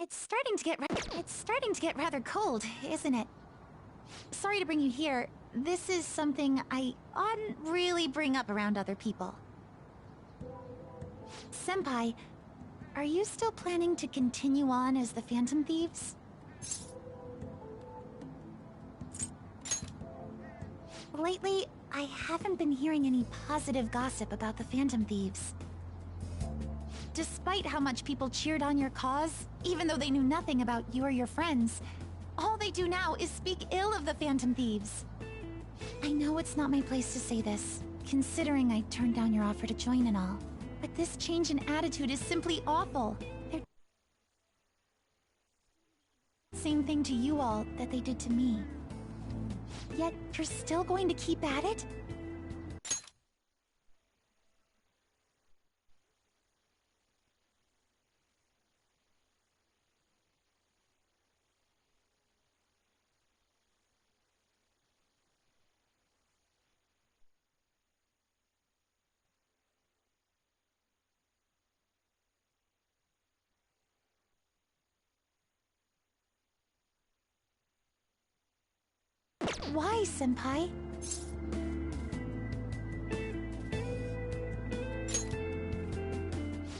It's starting to get rather cold, isn't it? Sorry to bring you here. This is something I oughtn't really bring up around other people. Senpai, are you still planning to continue on as the Phantom Thieves? Lately, I haven't been hearing any positive gossip about the Phantom Thieves. Despite how much people cheered on your cause, even though they knew nothing about you or your friends, all they do now is speak ill of the Phantom Thieves. I know it's not my place to say this, considering I turned down your offer to join and all, but this change in attitude is simply awful. They're same thing to you all that they did to me. Yet, you're still going to keep at it? Why, Senpai?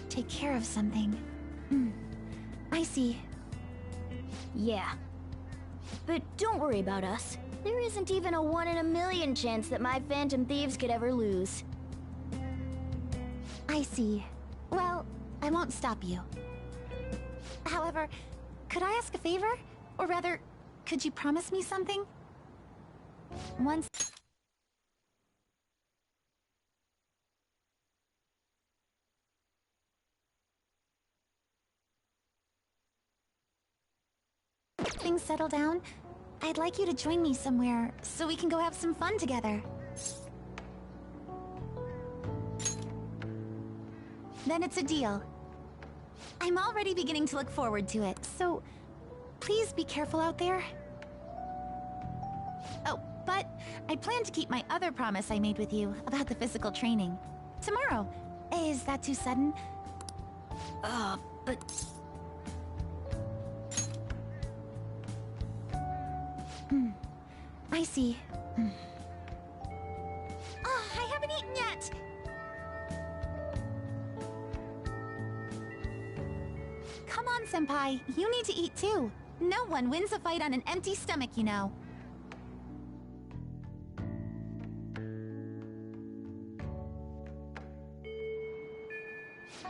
Take care of something. I see. Yeah. But don't worry about us. There isn't even a 1 in a million chance that my Phantom Thieves could ever lose. I see. Well, I won't stop you. However, could I ask a favor? Or rather, could you promise me something? Once... things settle down, I'd like you to join me somewhere so we can go have some fun together. Then it's a deal. I'm already beginning to look forward to it, so please be careful out there. Oh, but I plan to keep my other promise I made with you about the physical training. Tomorrow. Is that too sudden? But... I see. Oh, I haven't eaten yet! Come on, Senpai. You need to eat too. No one wins a fight on an empty stomach, you know.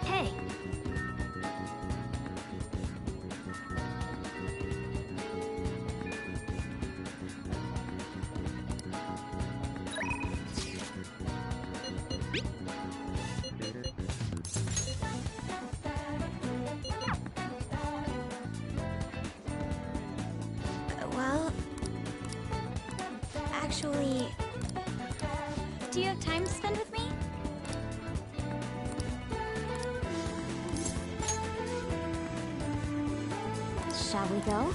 Hey! Well... Actually... Do you have time to spend with me? Shall we go?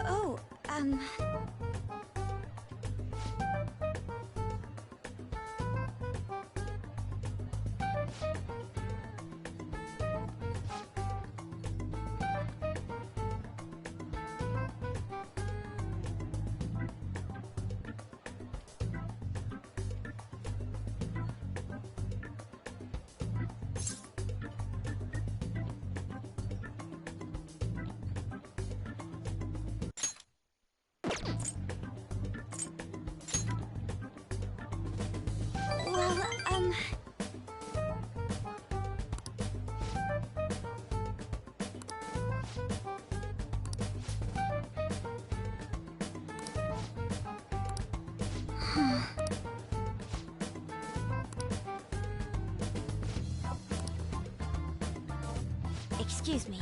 Oh, Excuse me.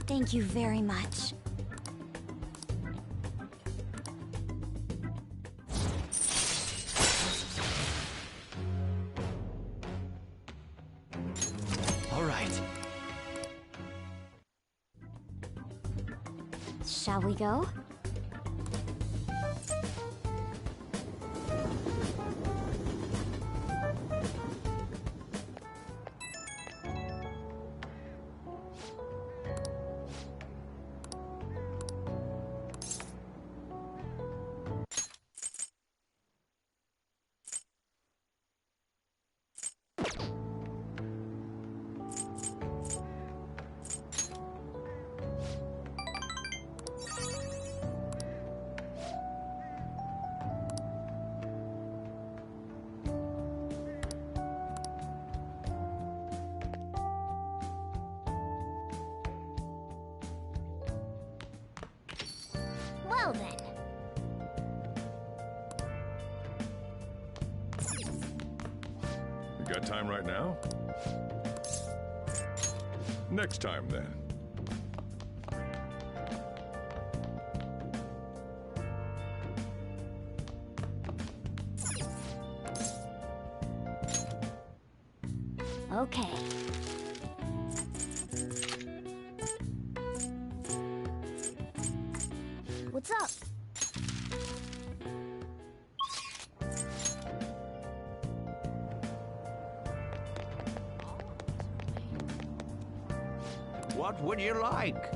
Thank you very much. All right. Shall we go? Well then. You got time right now? Next time, then. Okay. What's up? What would you like?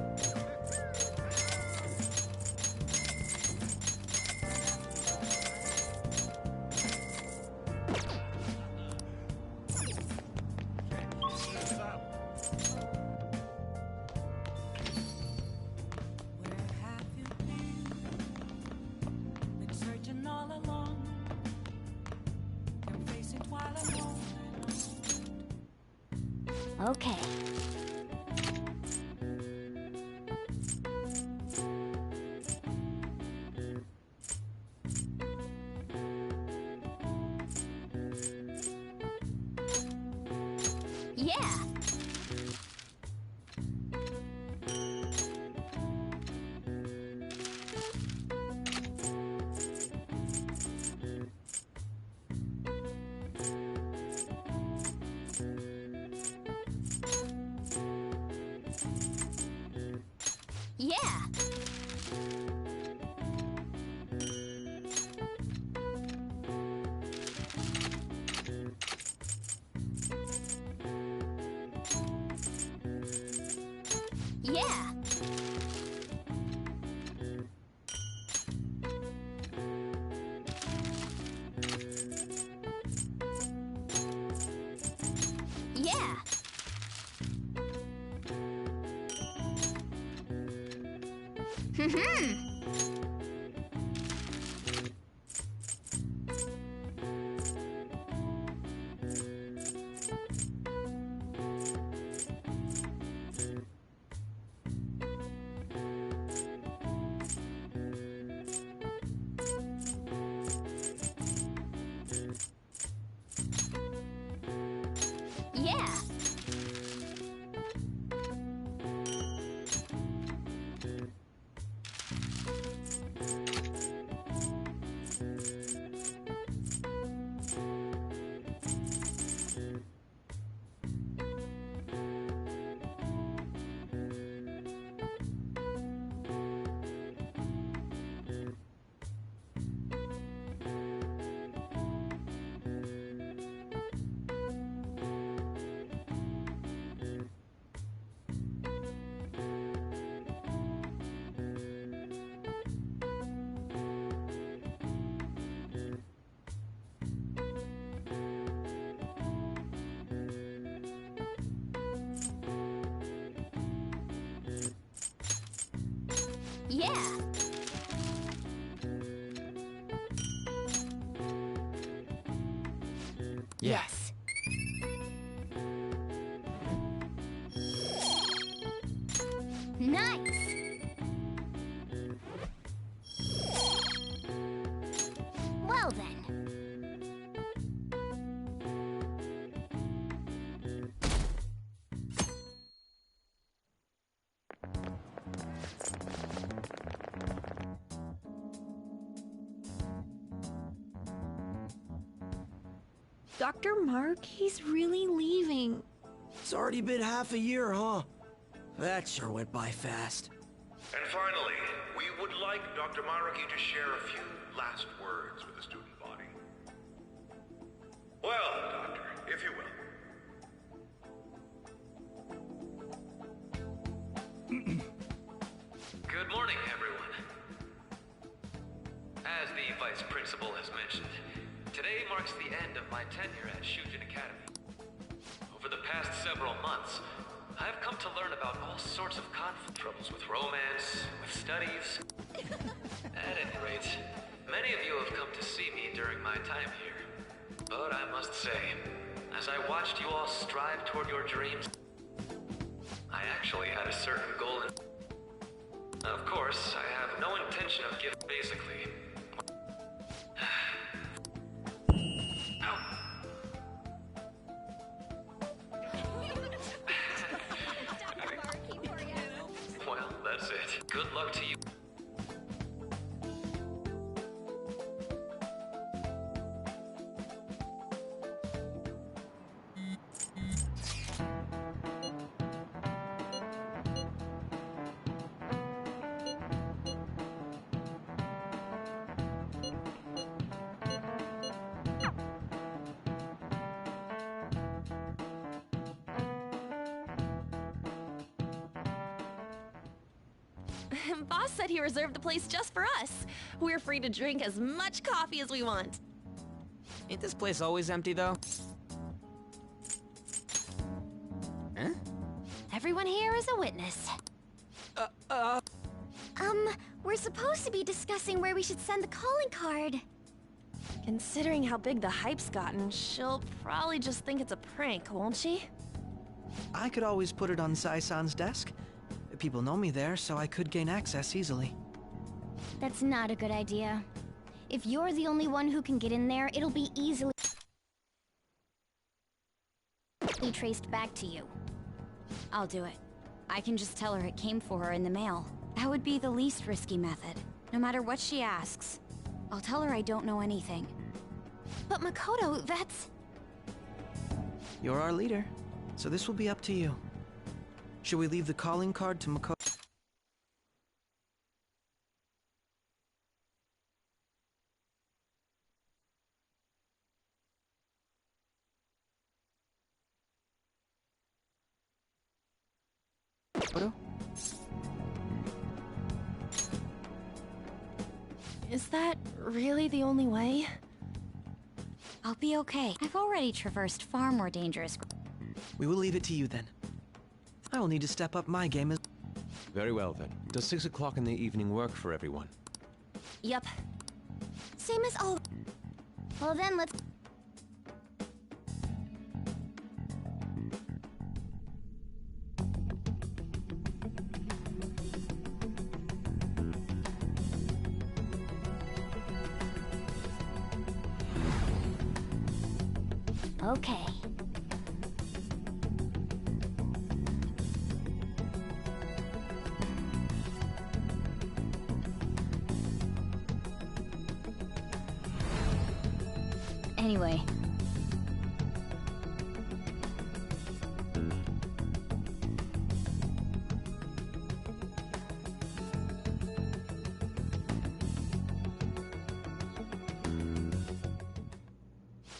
Okay. Yeah. Yeah. Yeah. Yeah. Yeah. Yeah. Yes. Nice. Well then. Dr. Mark, he's really leaving. It's already been half a year, huh? That sure went by fast. And finally, we would like Dr. Maruki to share a few last words with the student body. Well, Doctor, if you will. Good morning, everyone. As the Vice Principal has mentioned, today marks the end of my tenure at Shujin Academy. Over the past several months, I've come to learn about all sorts of conflict troubles with romance, with studies. At any rate, many of you have come to see me during my time here. But I must say, as I watched you all strive toward your dreams, I actually had a certain goal in... Of course, I have no intention of giving... Basically... Well, that's it. Good luck to you. Boss said he reserved the place just for us. We're free to drink as much coffee as we want. Ain't this place always empty, though? Huh? Everyone here is a witness. We're supposed to be discussing where we should send the calling card. Considering how big the hype's gotten, she'll probably just think it's a prank, won't she? I could always put it on Sai-san's desk. People know me there, so I could gain access easily. That's not a good idea. If you're the only one who can get in there, it'll be easily traced back to you. I'll do it. I can just tell her it came for her in the mail. That would be the least risky method. No matter what she asks, I'll tell her I don't know anything. But Makoto, that's... You're our leader, so this will be up to you. Should we leave the calling card to Makoto? Is that really the only way? I'll be okay. I've already traversed far more dangerous... We will leave it to you then. I will need to step up my game as... Very well then. Does 6 o'clock in the evening work for everyone? Yep. Same as all... Well then, let's... Okay. Anyway.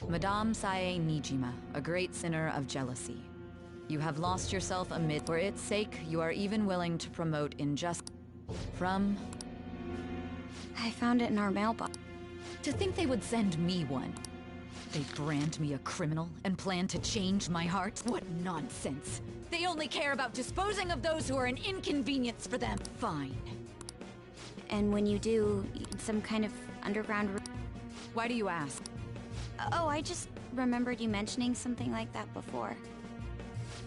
Madame Sae Nijima, a great sinner of jealousy. You have lost yourself amid... For its sake, you are even willing to promote injustice. From... I found it in our mailbox. To think they would send me one. They brand me a criminal and plan to change my heart? What nonsense. They only care about disposing of those who are an inconvenience for them. Fine. And when you do, some kind of underground room. Why do you ask? Oh, I just remembered you mentioning something like that before.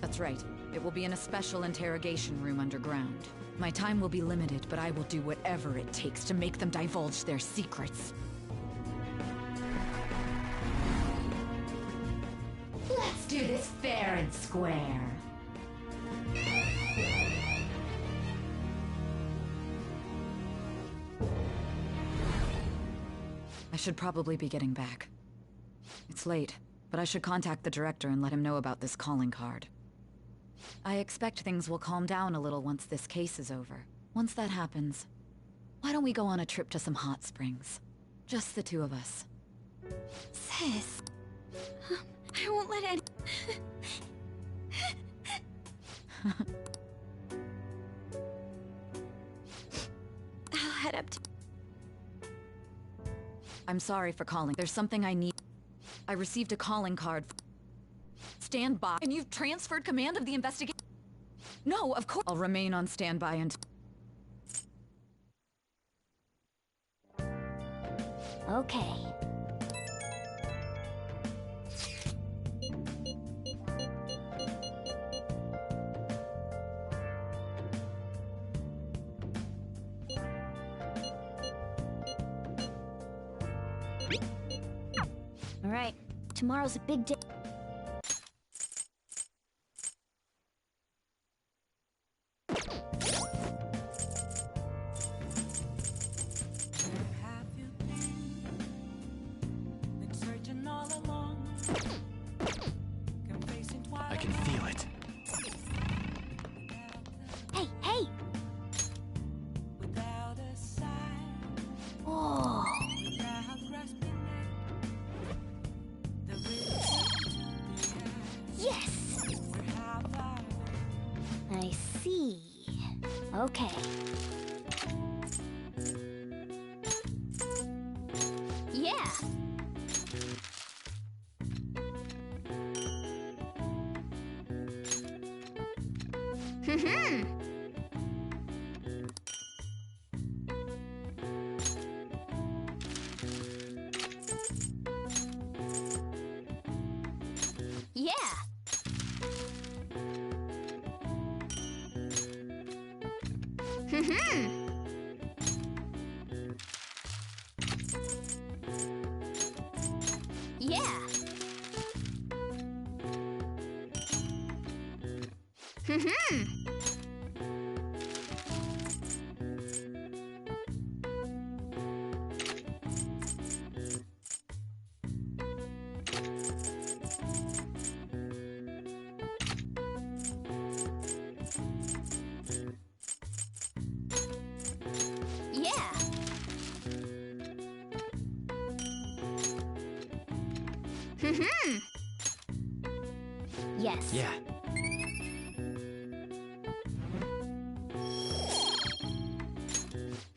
That's right. It will be in a special interrogation room underground. My time will be limited, but I will do whatever it takes to make them divulge their secrets. Let's do this fair and square. I should probably be getting back. It's late, but I should contact the director and let him know about this calling card. I expect things will calm down a little once this case is over. Once that happens, why don't we go on a trip to some hot springs? Just the two of us. Sis, I won't let any... I'll head up to... I'm sorry for calling. There's something I need. I received a calling card. Stand by. And you've transferred command of the investigation? No, of course. I'll remain on standby until... Okay. All right, tomorrow's a big day. I can feel it. Hey, hey! Oh. Yes! I see. Okay. Yeah! Yeah! Yeah! Yeah! Yes. Yeah.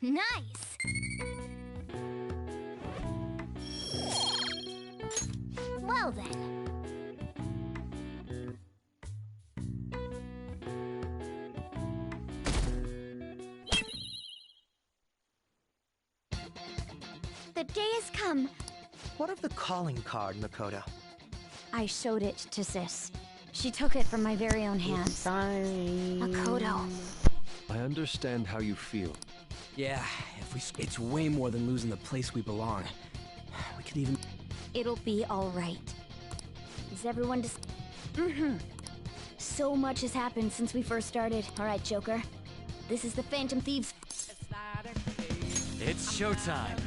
Nice! Well then. The day has come. What of the calling card, Makoto? I showed it to Sis. She took it from my very own hands. Makoto. I understand how you feel. Yeah, it's way more than losing the place we belong. We could even... It'll be all right. Is everyone just... So much has happened since we first started. All right, Joker. This is the Phantom Thieves. It's showtime.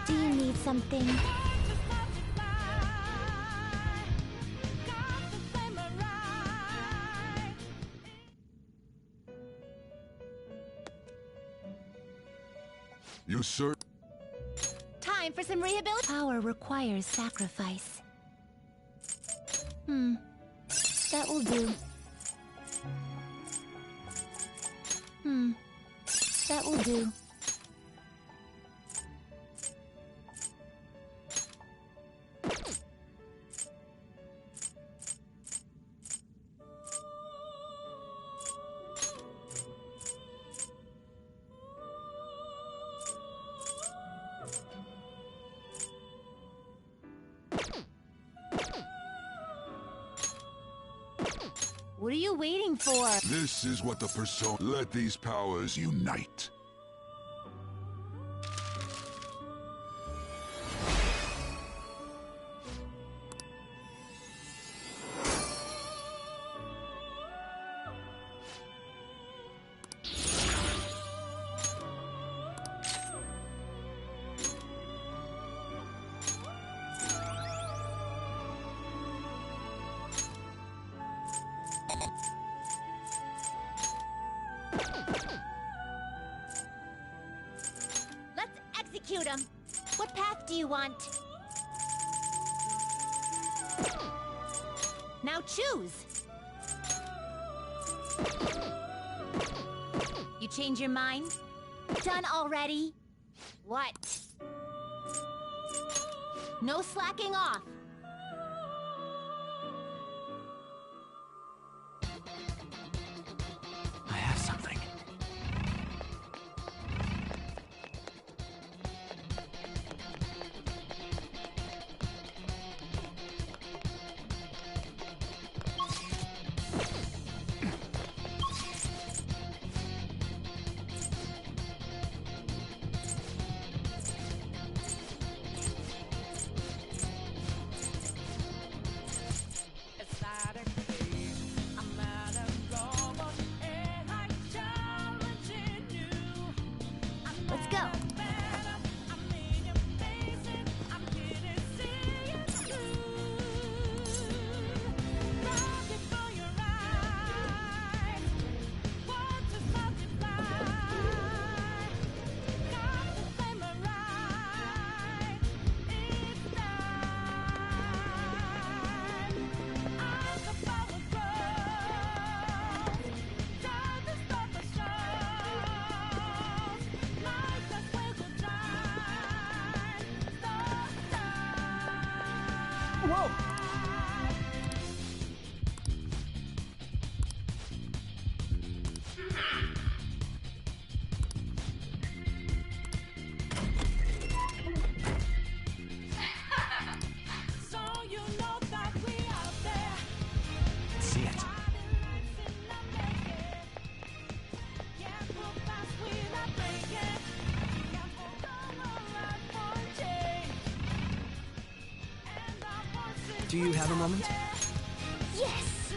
Do you need something? You sir? Time for some rehabilitation. Power requires sacrifice. That will do. That will do. What are you waiting for? This is what the persona... Let these powers unite. Let's execute him. What path do you want? Now choose. You change your mind? Done already? What? No slacking off. I have something. Let's go. Whoa! See it. Do you have a moment? Yes!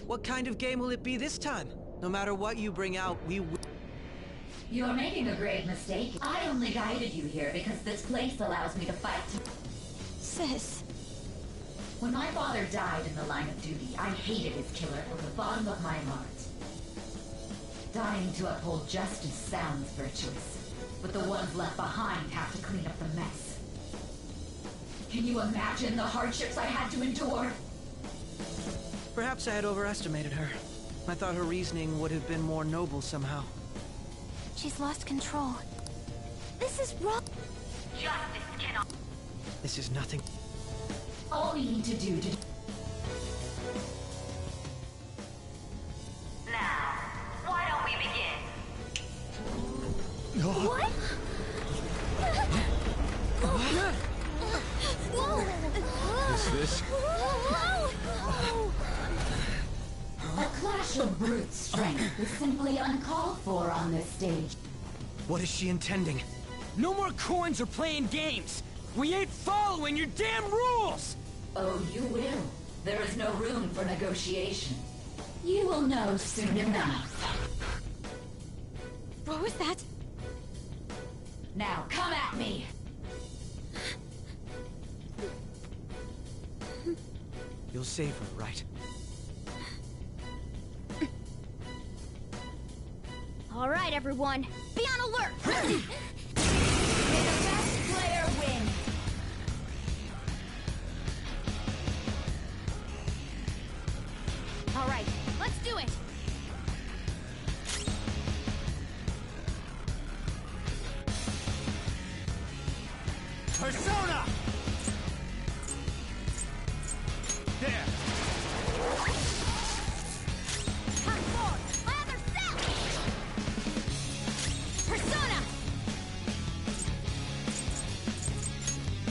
What kind of game will it be this time? No matter what you bring out, we will. You're making a grave mistake. I only guided you here because this place allows me to fight. Sis. When my father died in the line of duty, I hated his killer from the bottom of my heart. Dying to uphold justice sounds virtuous, but the ones left behind have to clean up the mess. Can you imagine the hardships I had to endure? Perhaps I had overestimated her. I thought her reasoning would have been more noble somehow. She's lost control. This is wrong. Justice cannot. This is nothing. All we need to do to... Now, why don't we begin? What? Is this? A clash of brute strength is simply uncalled for on this stage. What is she intending? No more coins or playing games! We ain't following your damn rules! Oh, you will. There is no room for negotiation. You will know soon enough. What was that? Now come at me! You'll save her, right? All right, everyone. Be on alert! May the best player win! All right, let's do it! Persona! There!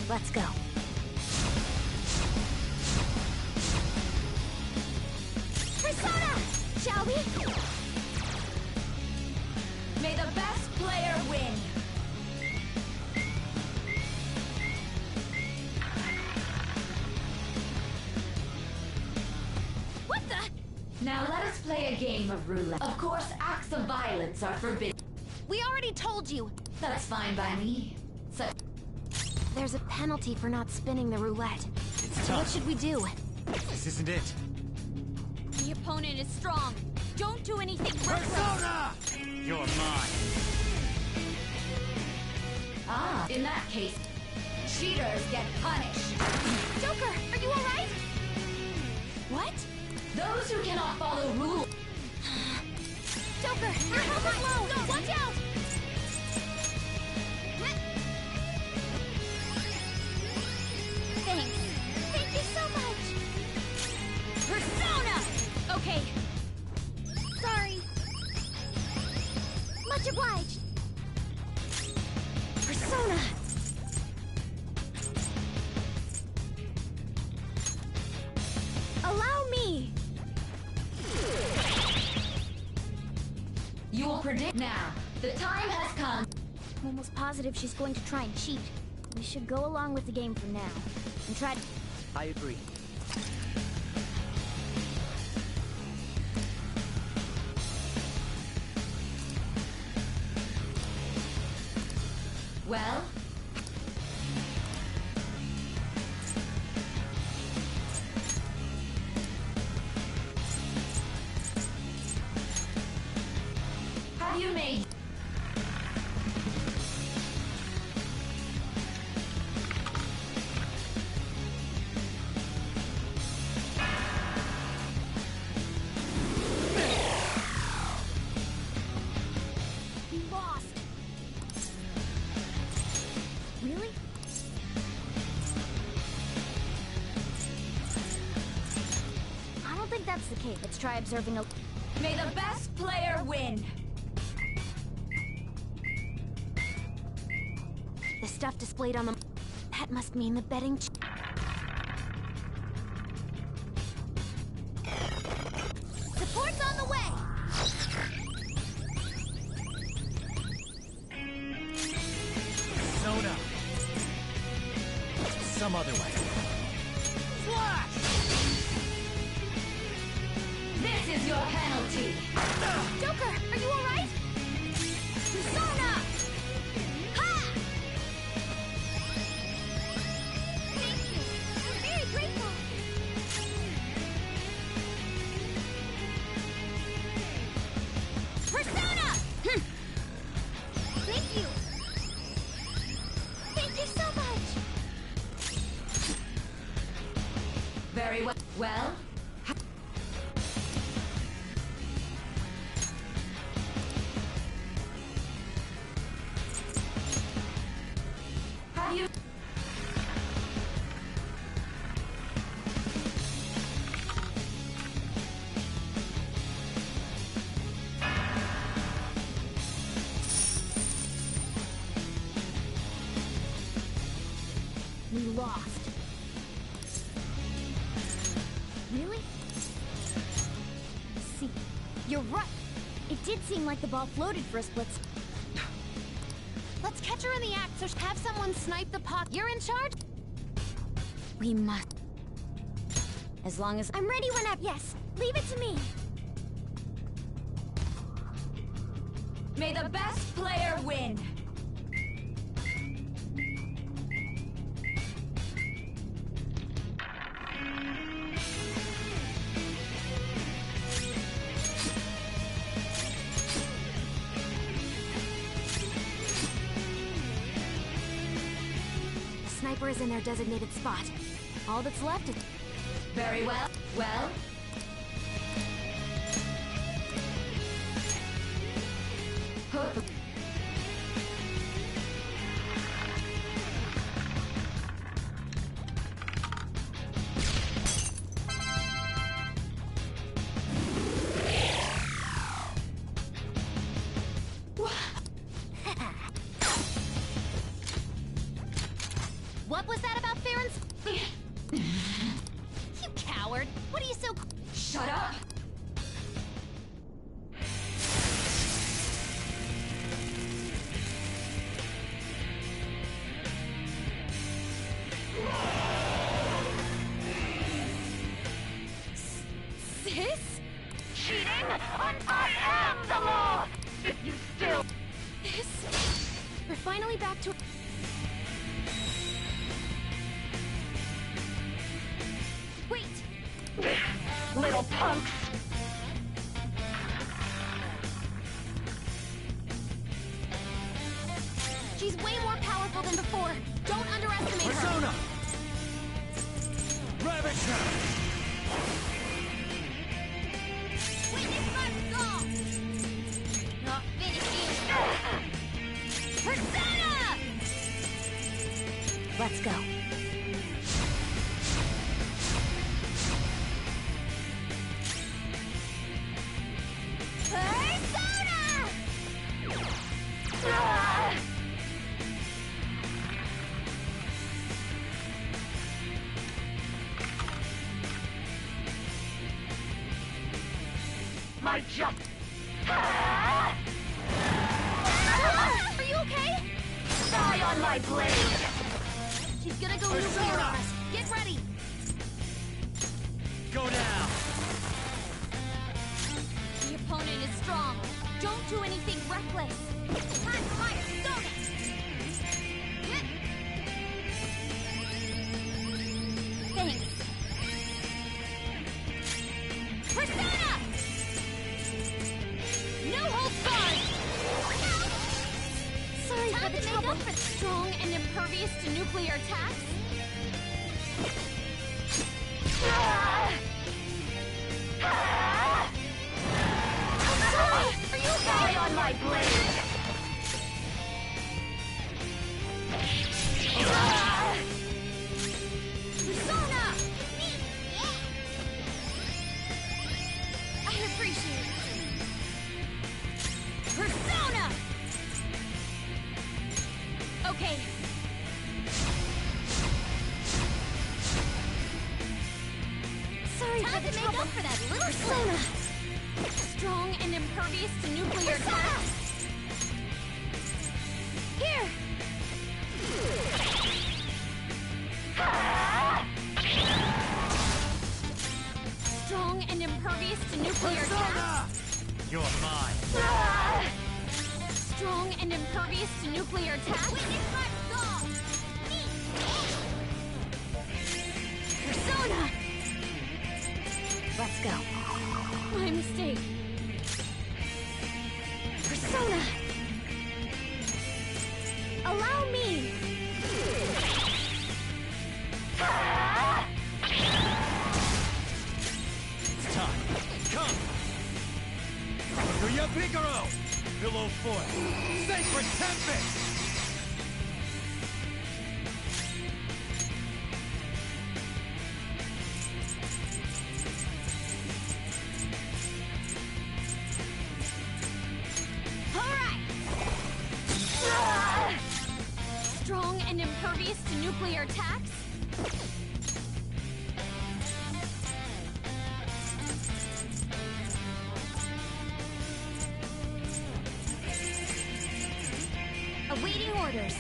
Let's go. Persona! Shall we? May the best player win! What the? Now let us play a game of roulette. Of course, acts of violence are forbidden. We already told you. That's fine by me. So, There's a penalty for not spinning the roulette. It's What tough. should we do? This isn't it. The opponent is strong. Don't do anything Persona! You're mine. in that case, cheaters get punished. Joker, are you alright? What? Those who cannot follow rules. Joker, your health is low! Watch out! Thanks. Thank you so much! Persona! Okay. Sorry. Much obliged. Persona! Allow me! You will predict now. The time has come. I'm almost positive she's going to try and cheat. We should go along with the game for now. And try to... I agree. Well? Have you made... We lost. Really? I don't think that's the case. Let's try observing a... May the best player win! The stuff displayed on the... That must mean the betting... Support's on the way! Persona. Some other way. Flash! This is your penalty! Joker, are you alright? Persona! Ha! Thank you. We're very grateful. Persona! Thank you. Thank you so much. Very well. Well? Have you... We lost. Really? See, you're right. It did seem like the ball floated for a split. Let's catch her in the act, so have someone snipe the pot. You're in charge? We must. As long as... I'm ready whenever. Yes, leave it to me. May the best player win! The sniper is in their designated spot. All that's left is... Very well. Well? Put the... What was that about Farron's? You coward! What are you so? Shut up! Sis? Cheating? I am the law! If you still... This? We're finally back to... Wait! Little punks! She's way more powerful than before. Don't underestimate Persona! her. Ravager! Witness my skull! Not finished you! Persona! Let's go. Persona! Ah! My jump! Ah! Are you okay? Die on my blade! She's gonna go nuclear on us. Get ready! Go down! The opponent is strong. Don't do anything reckless. Time for my persona! Thanks. Persona! No holds barred! Sorry for the trouble. Strong and impervious to nuclear attacks? Are you okay? Die on my blade! Persona! Me! I appreciate it. Persona! Okay. Sorry for the trouble. For that little Persona! Strong and impervious to nuclear attacks. Here! Strong and impervious to nuclear attacks. You're mine. Strong and impervious to nuclear attacks. Witness my skull! Persona! Let's go. My mistake. Persona! Allow me! It's time. Come! Kuya Picaro! Pillow Fort! Sacred Tempest! Strong and impervious to nuclear attacks? Awaiting orders.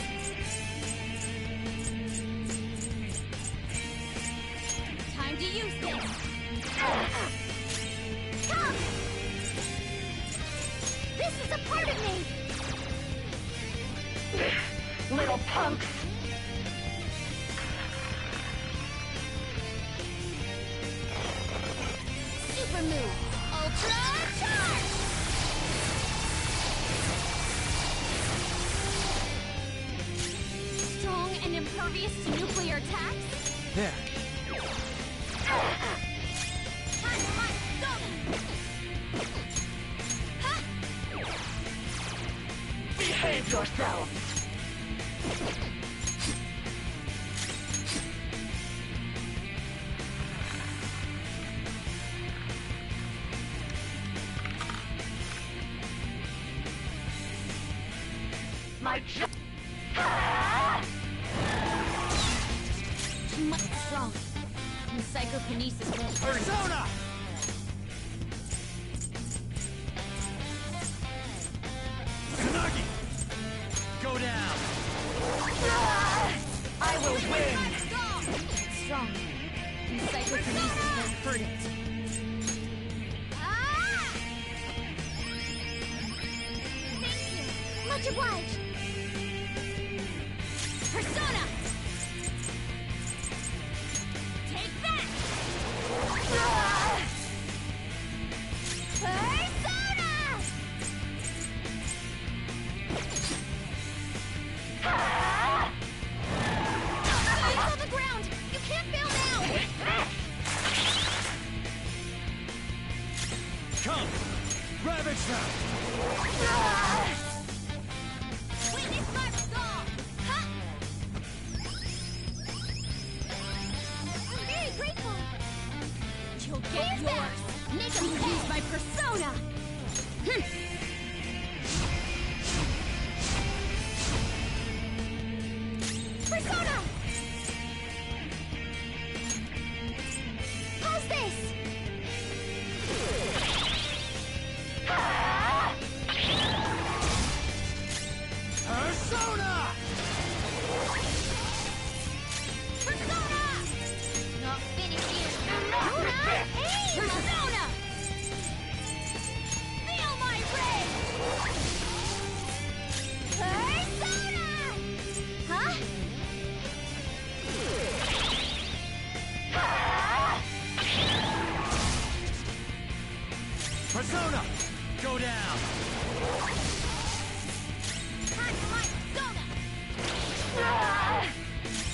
Time to use this. Come! This is a part of me! Little punks! Super move! Ultra charge! Strong and impervious to nuclear attacks? There. Time for my persona! Ha! Behave yourselves! My Psychokinesis won't hurt. Persona! Tsunagi! Go down! I will win! Strong. And psychokinesis won't hurt it. Thank you. Much obliged. Persona! Take that! Persona! It's on the ground! You can't bail now! Come! Ravage them! Witness my resolve! Huh? I'm very grateful! You'll get yours! Make him use my persona! Persona! How's this? Persona! Persona! Not finished here. Hey! Persona! Feel my rage! Persona! Huh? Persona! Go down! Time for my persona!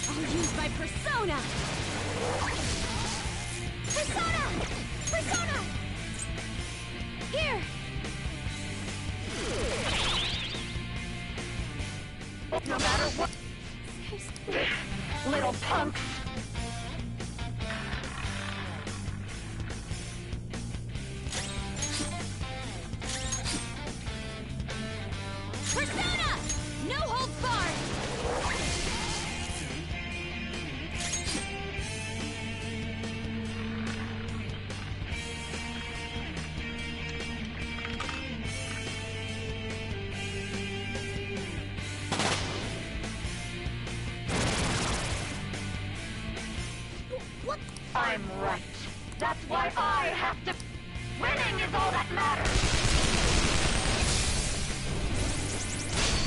I'll use my persona! Persona! Persona! Here! No matter what, little punk! Persona! No holds barred! What? I'm right. That's why I have to... Winning is all that matters!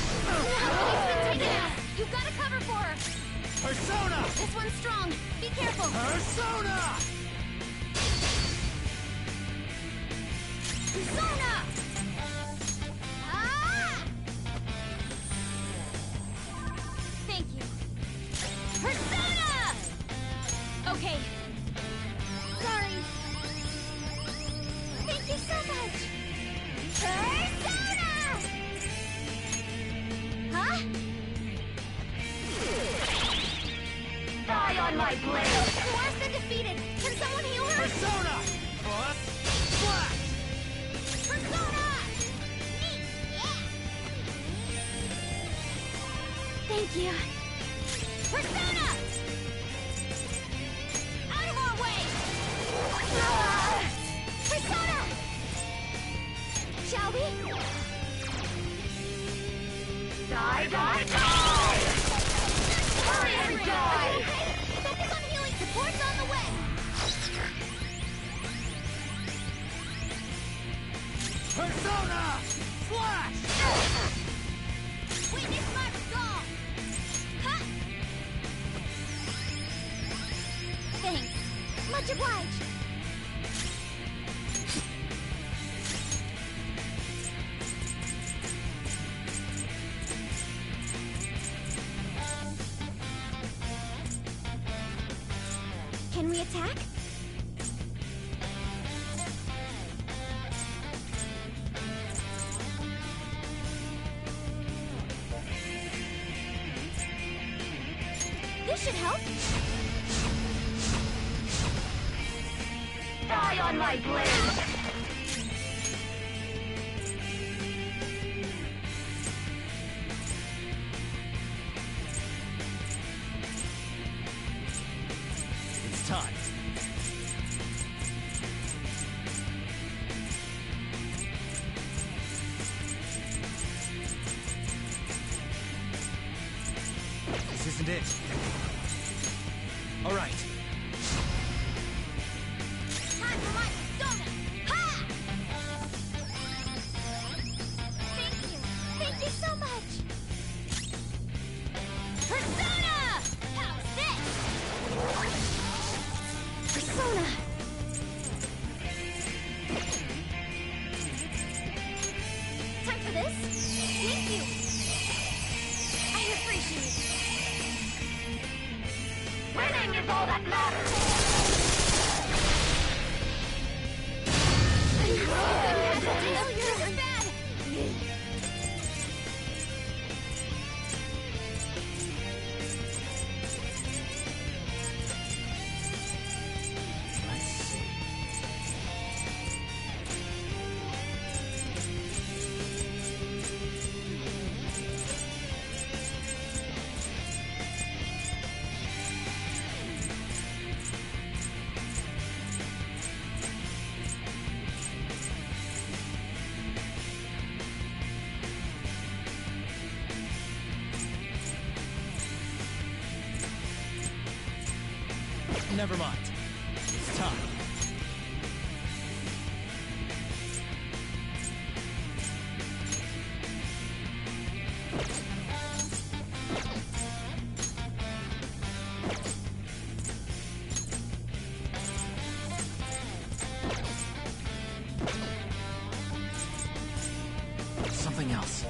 He's been taken out! You've got to cover for her! Persona! This one's strong! Be careful! Persona! Persona! Ah! Thank you. Persona! Okay. Sorry. Thank you so much. Persona! Huh? Die on my blade! Noir's been defeated. Can someone heal her? Persona! Plus, flash! Persona! Neat. Yeah. Thank you. Persona! Out of our way! Persona! Shall we? Die, die, die! Hurry and die! Focus on healing. Support's on the way. Persona! Flash! Witness my resolve. Huh? Thanks. Much obliged. Can we attack? This should help. Die on my blade! It's time. This isn't it. All right. Time for my persona! Ha! Thank you so much! Persona! How's this? Persona! Time for this? Thank you! I appreciate it. Winning is all that matters! This is bad! Let's see. Never mind. It's time. Something else.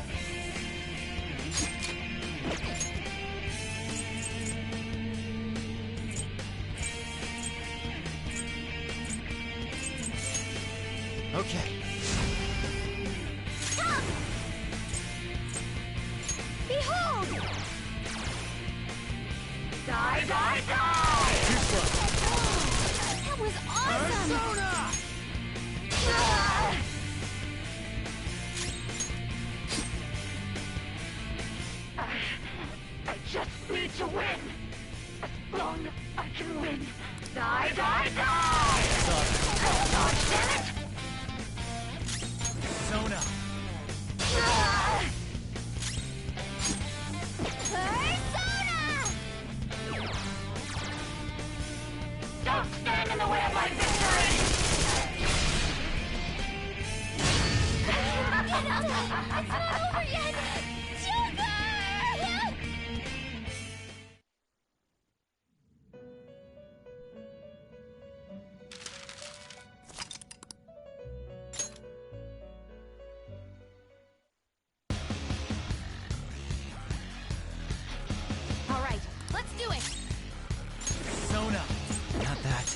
Okay. Behold! Die, die, die! Too slow. That was awesome! Persona! I just need to win! As long as I can win! Die, die, die! Dodge, damn it! Persona! Persona! Don't stand in the way of my victory! It's not over yet! Joker! All right, let's do it. Persona! Not that.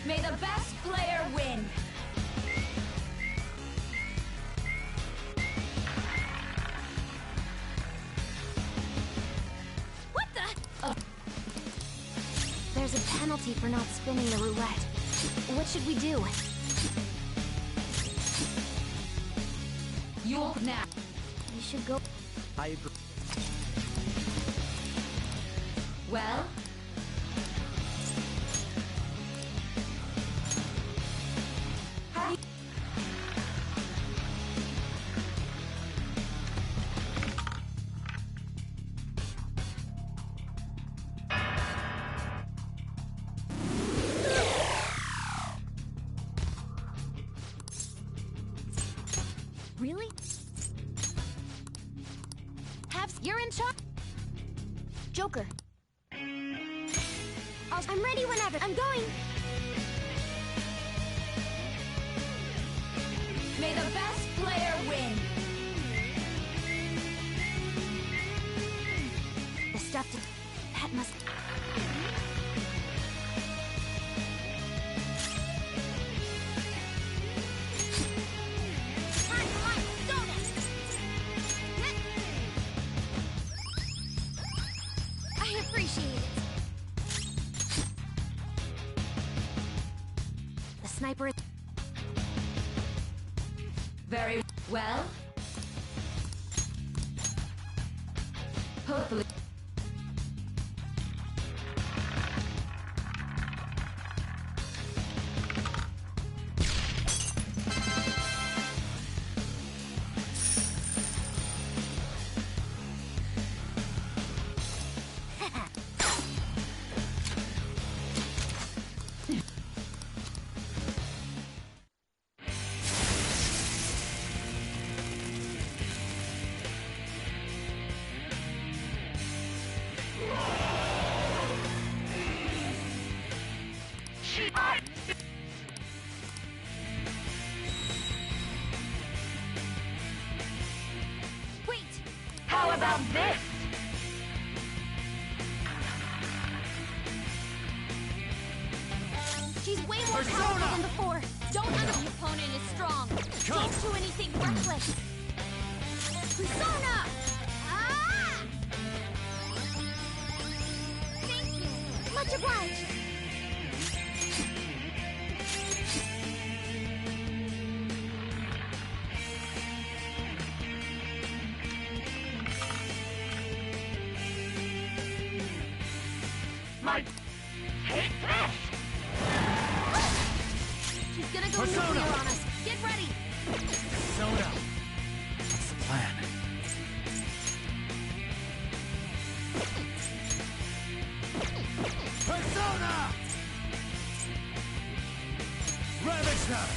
May the best player win! What the? There's a penalty for not spinning the roulette. What should we do? You'll now. We should go. I agree. Well? How do you... Really? Habs, you're in charge. Joker. I'm ready whenever. I'm going. May the best player win! The stuff to... That must... Time for my persona! I appreciate it. The sniper is... Very well. Hopefully. about this? She's way more powerful than before. Don't the opponent is strong. Don't do anything reckless. Persona! Ah! Thank you. Much obliged. She's gonna go nuclear on us. Get ready. Persona. What's the plan? Persona! Ravage her!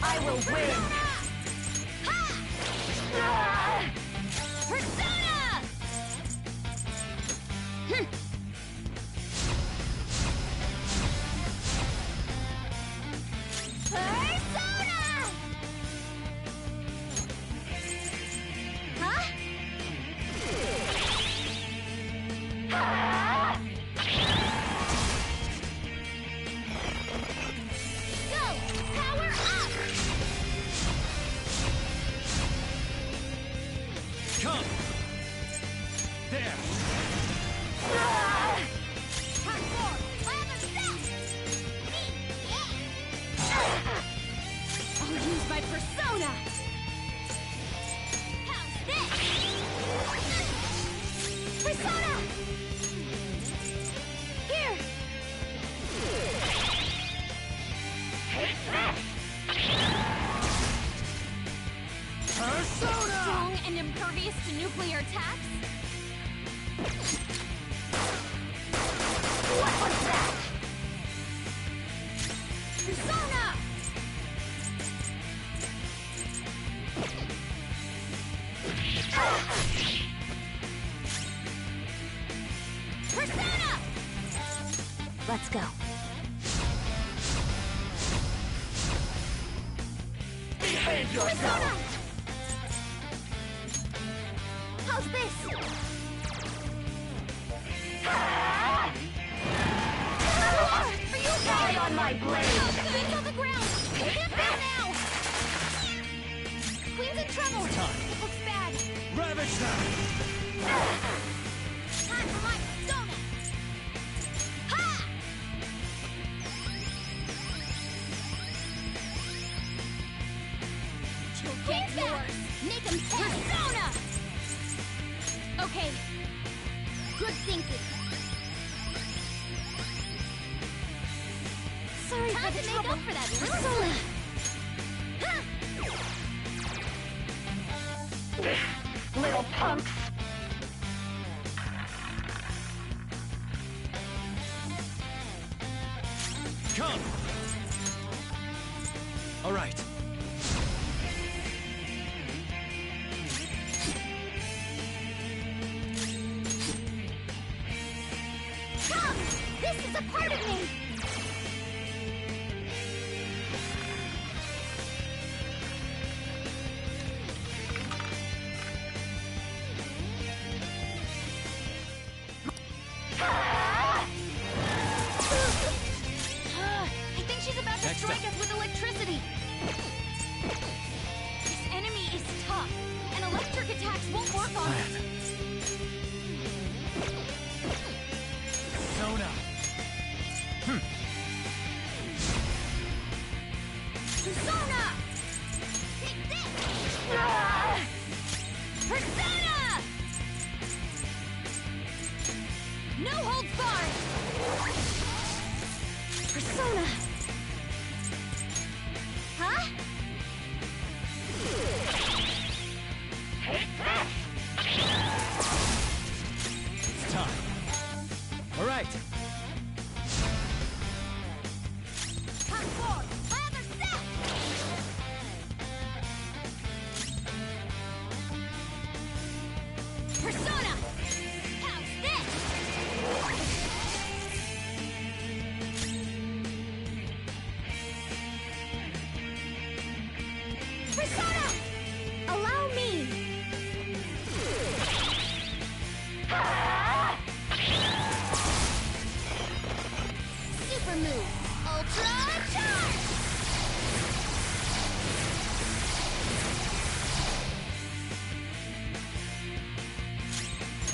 I will win! Persona! Persona! Huh? Go! Power up! Come! There! Part 4! Other step! I'll use my persona! How's this? Persona! Here! Persona! Strong and impervious to nuclear attacks? What was that? Persona! Persona! Let's go. Behave Persona! yourself! How's this? For you Die on my blade! Queen's on the ground! Hit them now! Queen's in trouble! It looks bad! Ravage them! Time for my persona! Ha! She'll get yours! Make him pay! Persona! Okay. Good thinking. Sorry for the trouble. Make up for that, Persona! Little punks! Come! All right. Come! This is a part of me! I think she's about to strike us with electricity! This enemy is tough, and electric attacks won't work on us! Persona! Persona! Take this! Persona! No holds barred! Persona! Huh? It's time. All right. Part 4! Other step! Persona! How's this? Persona! Allow me!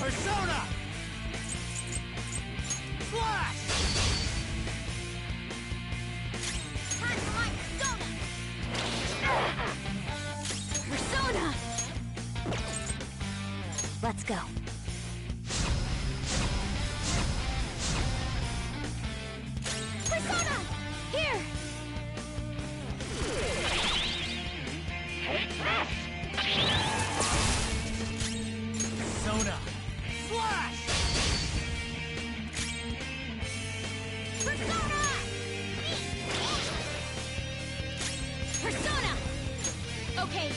Persona! Flash! Time for my persona! Persona! Let's go. Persona! Here! Take this! Persona! Flash! Persona! Persona! Okay.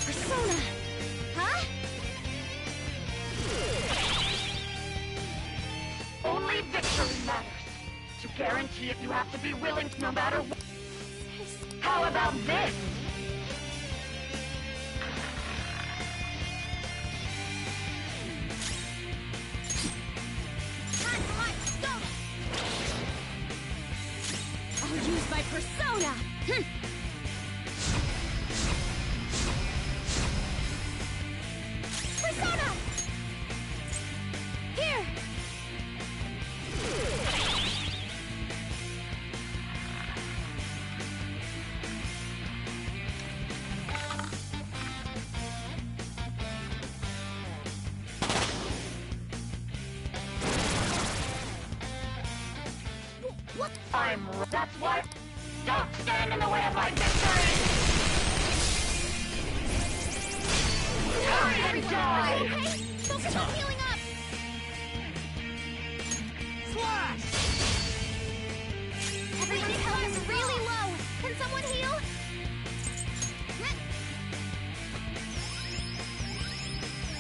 Persona! Huh? Only victory matters. To guarantee it, you have to be willing no matter what. How about this? Time for my persona! I'll use my persona! Persona! Here! What? That's what. Don't stand in the way of my victory! Hurry and die! Okay, focus on healing up! Flash! Everyone's health is really low! Can someone heal?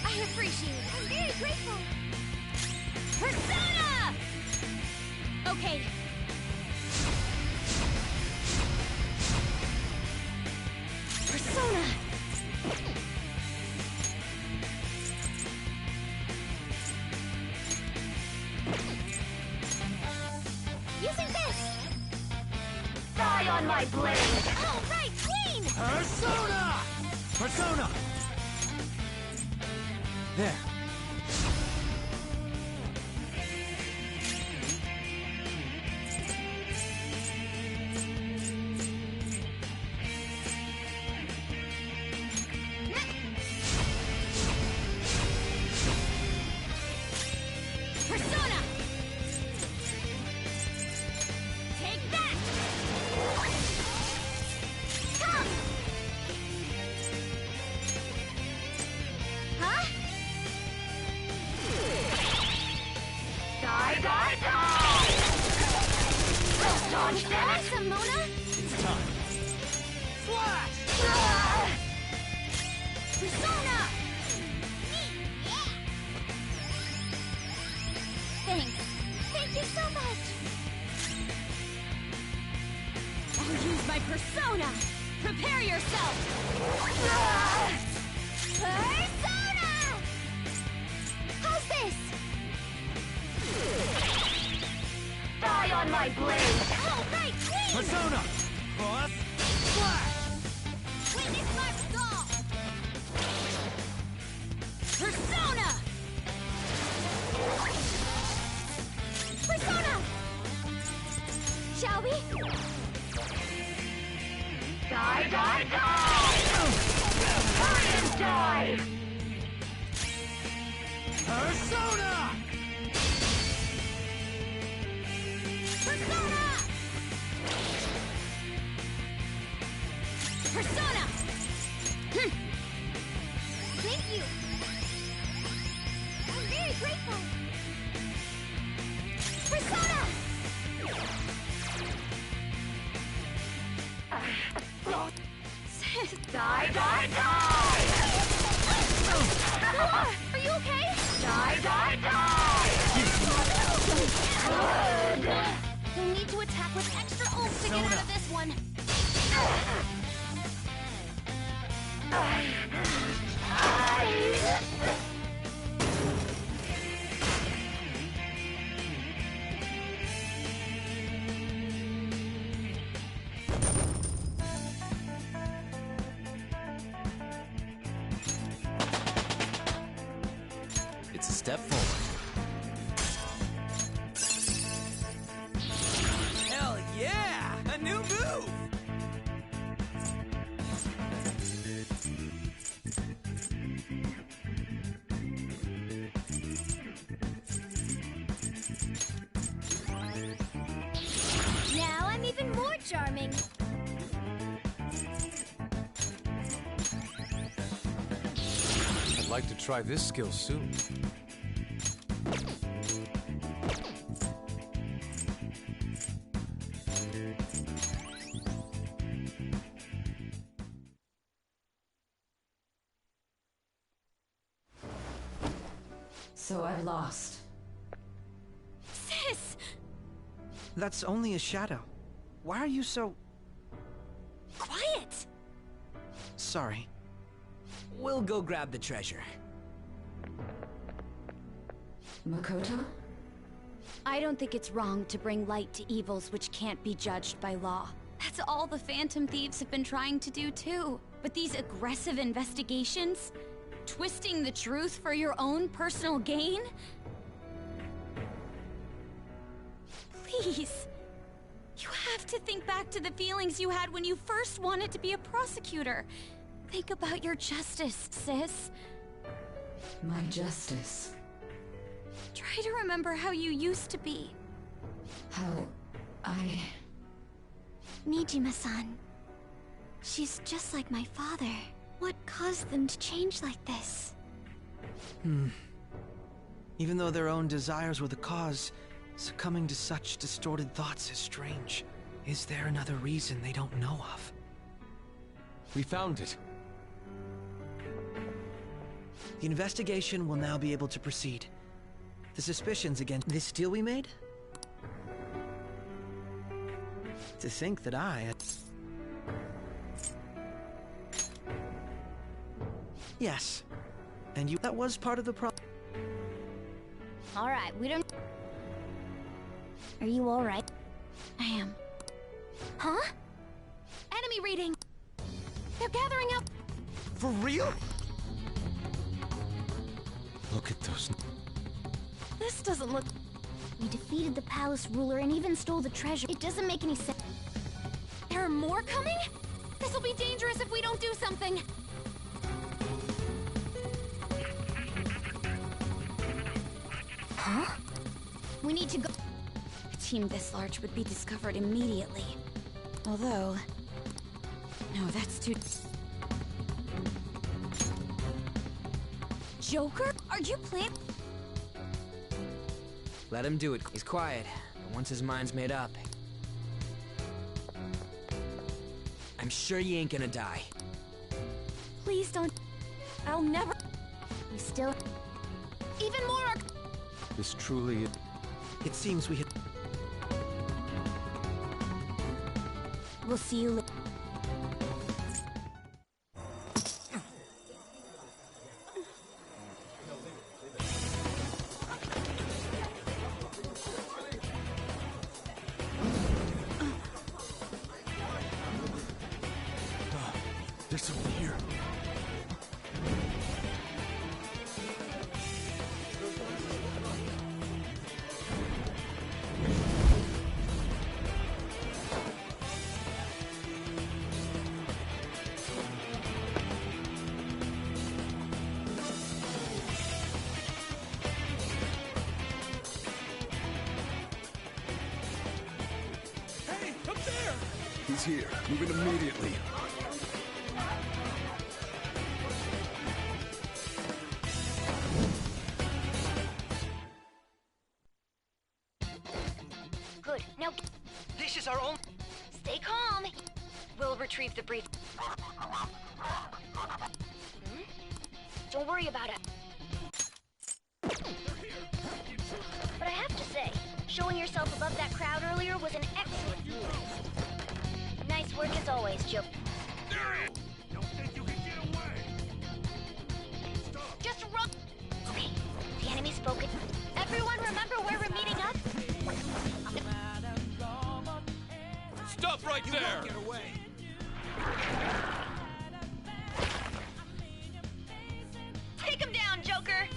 I appreciate it. I'm very grateful. Persona! Okay. Persona! Using this! Die on my blade! All right, Queen! Persona! Persona! There. Persona! Take that! Come! Huh? Die, die, die! Dodge that! Awesome, Mona! It's time. Flash! Persona! Thanks. Thank you so much! I'll use my persona! Prepare yourself! Persona! How's this? Die on my blade! All right, Queen! Persona! Cross! Flash! Witness my resolve! Persona! Persona! Shall we? Die, die, die! Hurry and die! Persona! Persona! Persona! Thank you! I'm very grateful! Persona! Die, die, die! Laura, are you okay? Die, die, die! You'll need to attack with extra oomph to get out of this one. step forward. Hell yeah! A new move! Now I'm even more charming. I'd like to try this skill soon. So I've lost. Sis! That's only a shadow. Why are you so... Quiet! Sorry. We'll go grab the treasure. Makoto? I don't think it's wrong to bring light to evils which can't be judged by law. That's all the Phantom Thieves have been trying to do too. But these aggressive investigations? Twisting the truth for your own personal gain? Please. You have to think back to the feelings you had when you first wanted to be a prosecutor. Think about your justice, sis. My justice. Try to remember how you used to be. How I... Nijima-san. She's just like my father. What caused them to change like this? Even though their own desires were the cause, succumbing to such distorted thoughts is strange. Is there another reason they don't know of? We found it. The investigation will now be able to proceed. The suspicions against this deal we made? To think that I had... Yes. And you... That was part of the problem. Alright, we don't... Are you alright? I am. Huh? Enemy reading! They're gathering up! For real? Look at those. This doesn't look... We defeated the palace ruler and even stole the treasure. It doesn't make any sense. There are more coming? This'll be dangerous if we don't do something! Huh? We need to go... A team this large would be discovered immediately. Although... No, that's too... Joker? Are you playing? Let him do it. He's quiet, but once his mind's made up... I'm sure you ain't gonna die. Please don't... I'll never... We still... Even more... This truly... It seems we had... We'll see you later. There's someone here. Hey, up there! He's here. Move it immediately. Good. Now... This is our own... Stay calm. We'll retrieve the brief. Don't worry about it. But I have to say, showing yourself above that crowd earlier was an excellent move. Nice work as always, Joe. Don't think you can get away! Just run! Okay, the enemy's spoken. Everyone remember where we're meeting up? Stop right there! Get away! Take him down, Joker!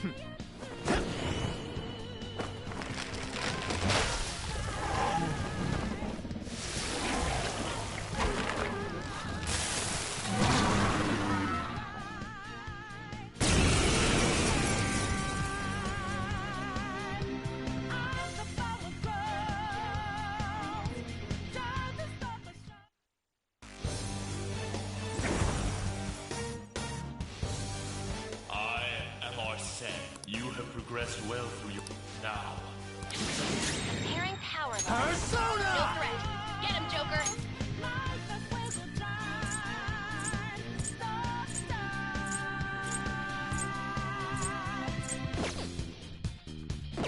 progressed well through your... Now. Preparing power line. Persona! No threat. Get him, Joker!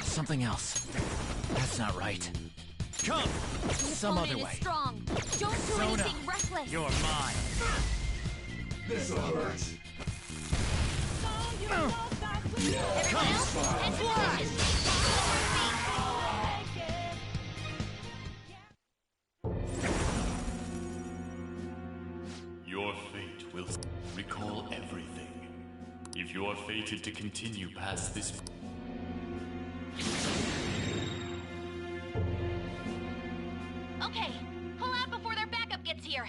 Something else. That's not right. Come! Some other way. Is strong. Don't do Persona, anything reckless. you're mine. This'll hurt. Everyone else, head to position. Your fate will recall everything. If you are fated to continue past this... Okay, pull out before their backup gets here.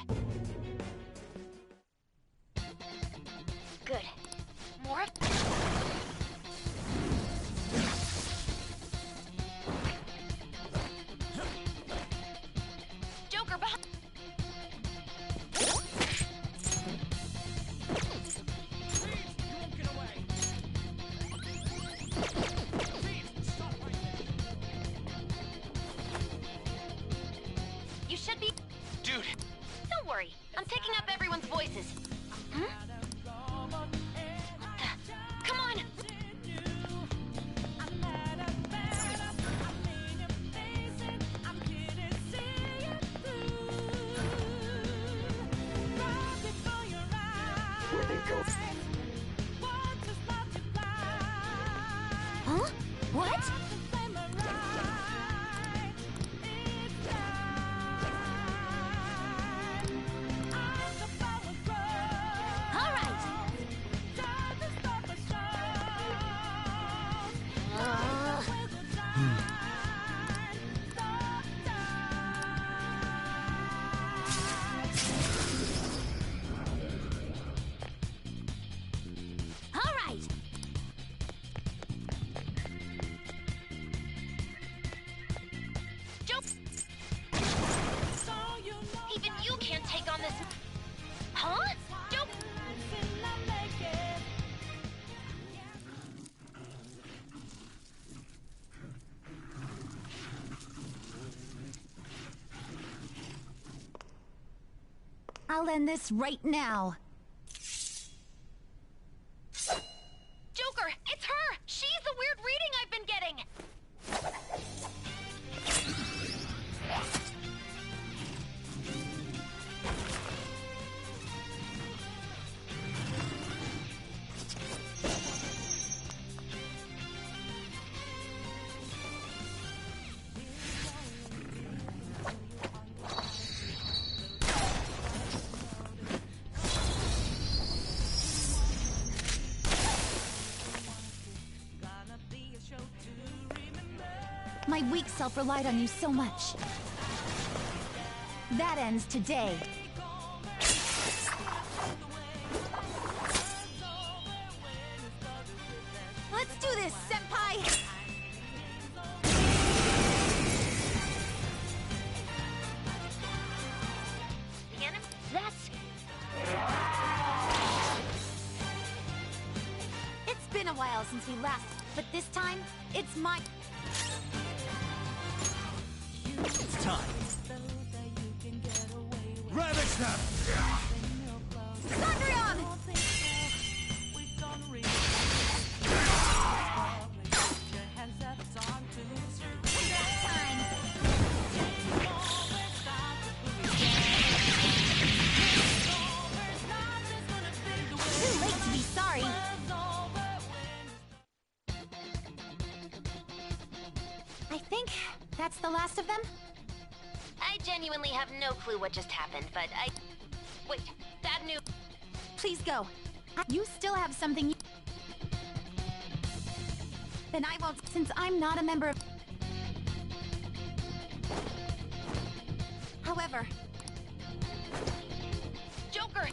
Good. More of... Joker behind... You should be... Dude! Don't worry, I'm taking up everyone's voices. Hmm? Come on! Huh? What? All right. All right. Joke. Even you can't take on this. Huh? Joke. I'll end this right now. Joker, it's her! She's the weird reading I've been getting! My weak self relied on you so much. That ends today. Let's do this, Senpai! That's... It's been a while since we last, but this time, it's my... It's time. Ravage them! Thundreon! Too late to be sorry. I think that's the last of them. I genuinely have no clue what just happened, but I... Wait, bad news. Please go. You still have something. Then I won't, since I'm not a member of... However... Joker!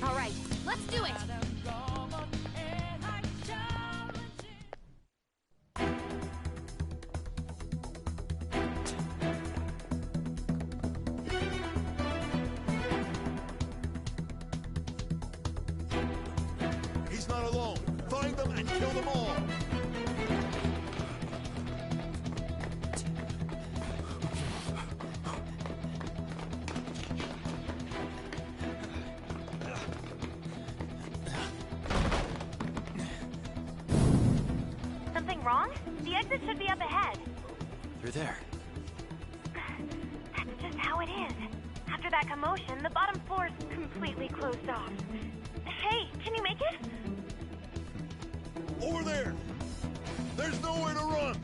All right, let's do it! them and kill them all! Something wrong? The exit should be up ahead. You're there. That's just how it is. After that commotion, the bottom floor's completely closed off. Hey, can you make it? Over there! There's nowhere to run!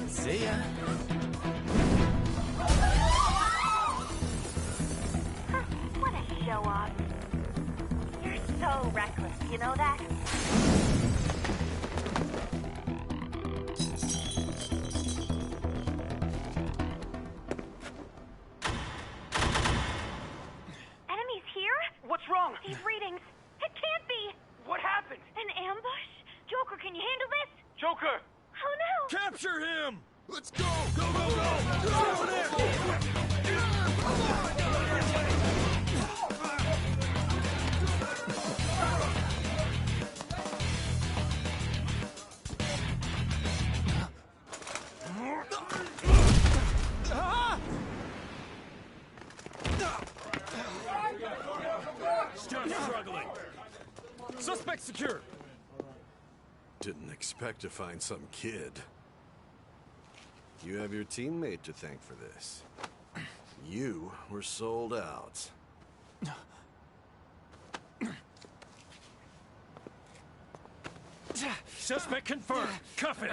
See ya. What a show-off. You're so reckless, you know that? Enemies here? What's wrong? These readings. It can't be. What happened? An ambush? Joker, can you handle this? Joker! Oh no! Capture him! Let's go! Go, go, go! Go over there! Still struggling. Suspect secure. Didn't expect to find some kid. You have your teammate to thank for this. You were sold out. Suspect confirmed. Cuff it.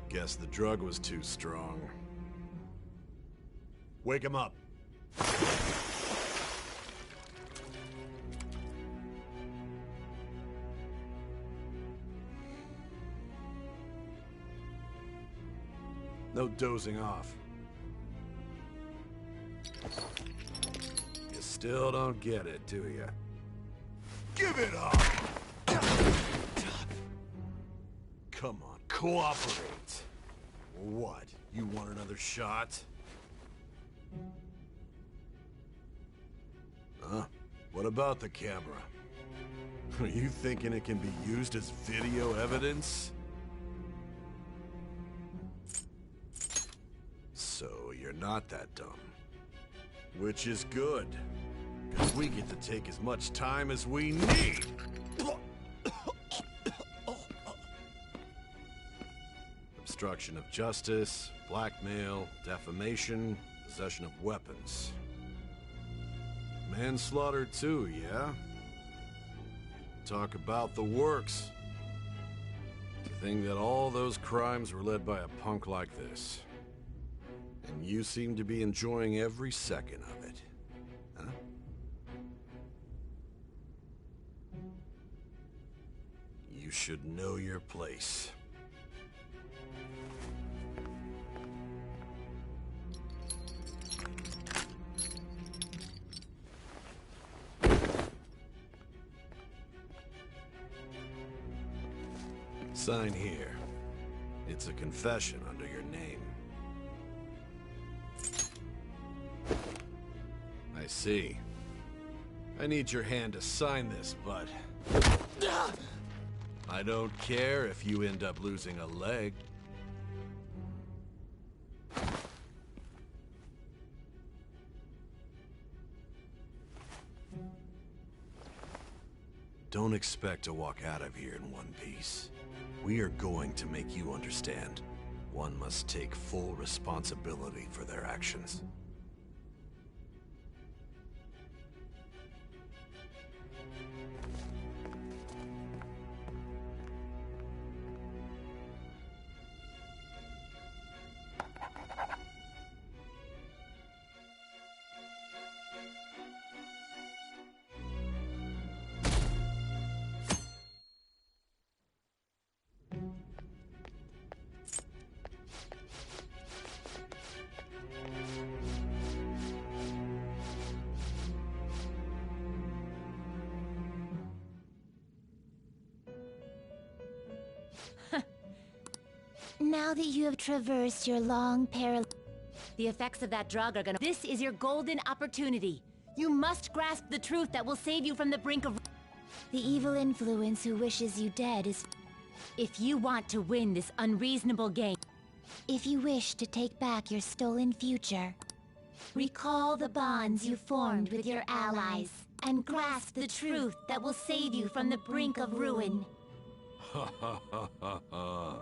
Guess the drug was too strong. Wake him up. No dozing off. You still don't get it, do you? Give it up! Come on, cooperate. What? You want another shot? Huh? What about the camera? Are you thinking it can be used as video evidence? So you're not that dumb. Which is good. Because we get to take as much time as we need. Obstruction of justice, blackmail, defamation, possession of weapons. Manslaughter too, yeah? Talk about the works. To think that all those crimes were led by a punk like this. And you seem to be enjoying every second of it. Huh? You should know your place. Sign here. It's a confession under your name. I see. I need your hand to sign this, but... I don't care if you end up losing a leg. Don't expect to walk out of here in one piece. We are going to make you understand. One must take full responsibility for their actions. Now that you have traversed your long the effects of that drug are gonna... This is your golden opportunity. You must grasp the truth that will save you from the brink of... The evil influence who wishes you dead is... If you want to win this unreasonable game... If you wish to take back your stolen future... Recall the bonds you formed with your allies, and grasp the truth that will save you from the brink of ruin. Ha ha ha ha ha.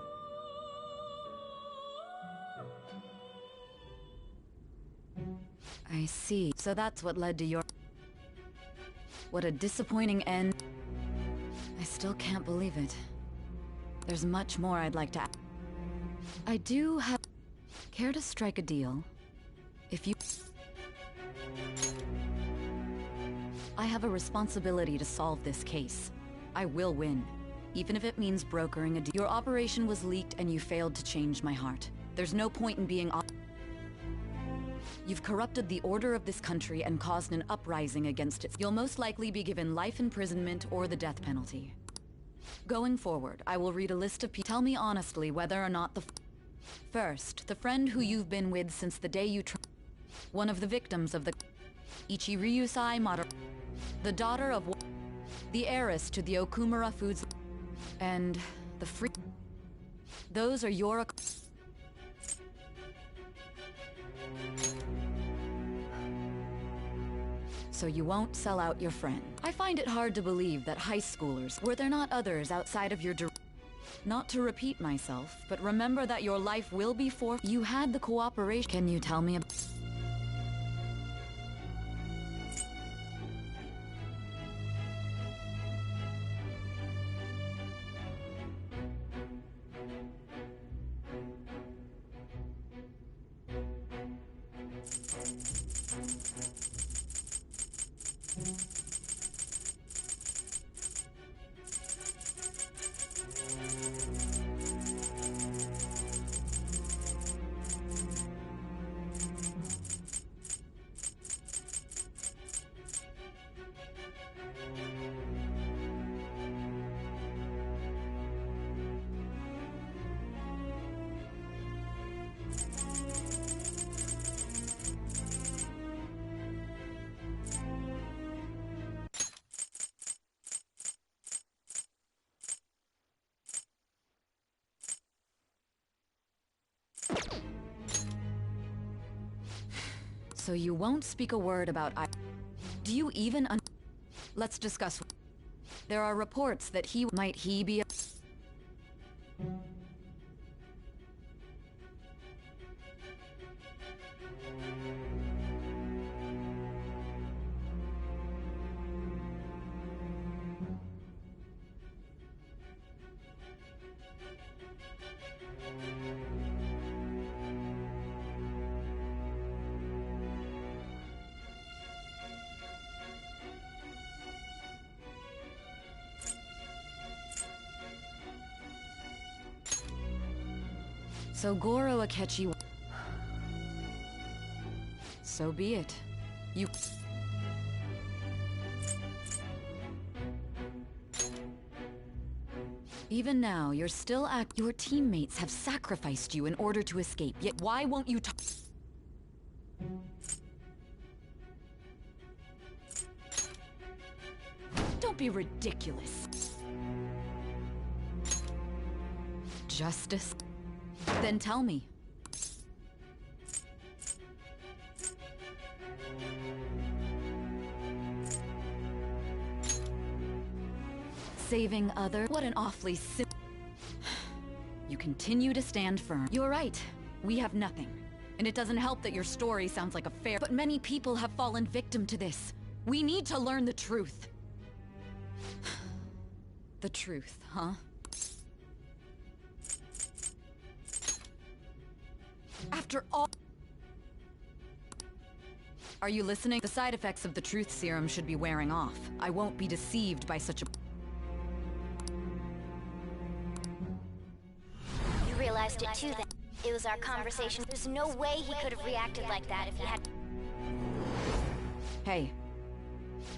I see. So that's what led to your... What a disappointing end. I still can't believe it. There's much more I'd like to... I do have... Care to strike a deal? If you... I have a responsibility to solve this case. I will win, even if it means brokering a deal. Your operation was leaked and you failed to change my heart. There's no point in being... You've corrupted the order of this country and caused an uprising against it. You'll most likely be given life imprisonment or the death penalty. Going forward, I will read a list of people. Tell me honestly whether or not the... First, the friend who you've been with since the day you... One of the victims of the... Ichiryusai Maru... The daughter of... The heiress to the Okumura Foods... And... the free... Those are your... So you won't sell out your friend. I find it hard to believe that high schoolers... Were there not others outside of your... Not to repeat myself, but remember that your life will be for... You had the cooperation... Can you tell me about... So you won't speak a word about Do you even Let's discuss. There are reports that might he be a... So Goro Akechi... So be it. You... Even now, you're still Your teammates have sacrificed you in order to escape, yet why won't you talk? Don't be ridiculous. Justice? Then tell me. Saving other... What an awfully You continue to stand firm. You're right. We have nothing. And it doesn't help that your story sounds like a fair... But many people have fallen victim to this. We need to learn the truth. The truth, huh? After all... Are you listening? The side effects of the truth serum should be wearing off. I won't be deceived by such a... You realized it too then. It was our conversation. There's no way he could have reacted like that if he had... Hey.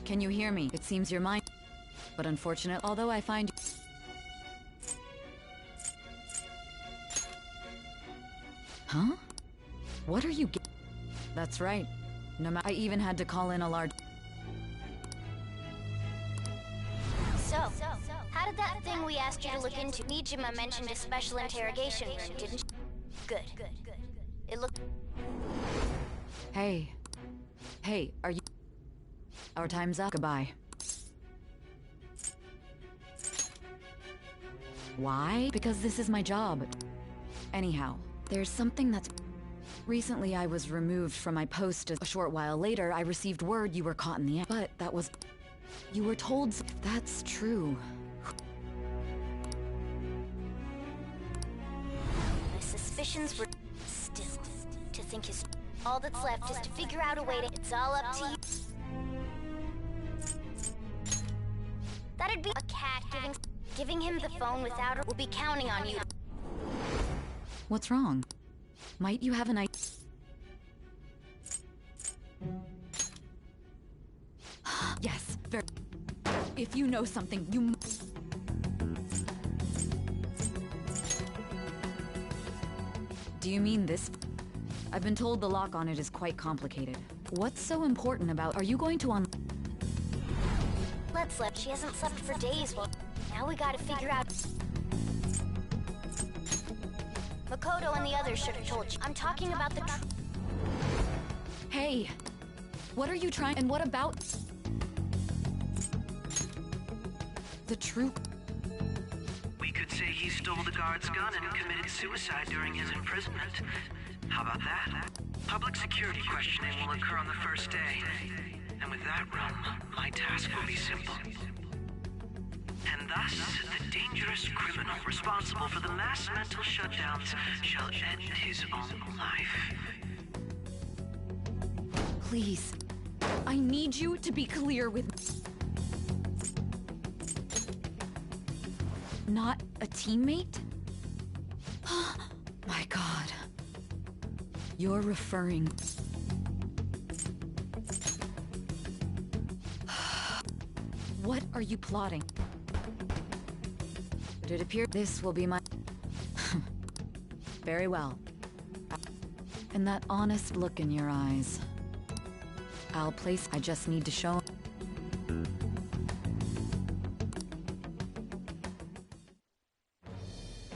Can you hear me? It seems you're mine. But unfortunately, although I find... Huh? What are you That's right. No matter, I even had to call in a large... So, how did that thing we asked you to look into? Nijima mentioned a special interrogation room, didn't she? Good. It looked... Hey. Hey, are you... Our time's up. Goodbye. Why? Because this is my job. Anyhow, there's something that's... Recently, I was removed from my post. A short while later, I received word you were caught in the act. But that was... You were told... If that's true... My suspicions were... Still, to think his... All that's left is to figure out a way to... It's all up to you. That'd be a cat giving him the phone without her. We'll be counting on you. What's wrong? Might you have an idea? Yes, very... If you know something, you... Do you mean this? I've been told the lock on it is quite complicated. What's so important about... Are you going to Let's let... She hasn't slept for days. Well, now we gotta figure out... Makoto and the others should have told you. I'm talking about the... Hey! What are you trying... And what about... The truth? We could say he stole the guard's gun and committed suicide during his imprisonment. How about that? Public security questioning will occur on the first day. And with that realm, my task will be simple. And thus, the dangerous criminal responsible for the mass mental shutdowns shall end his own life. Please. I need you to be clear with me. Not a teammate? My God. You're referring... What are you plotting? It appears this will be my... Very well. And that honest look in your eyes. I'll place... I just need to show...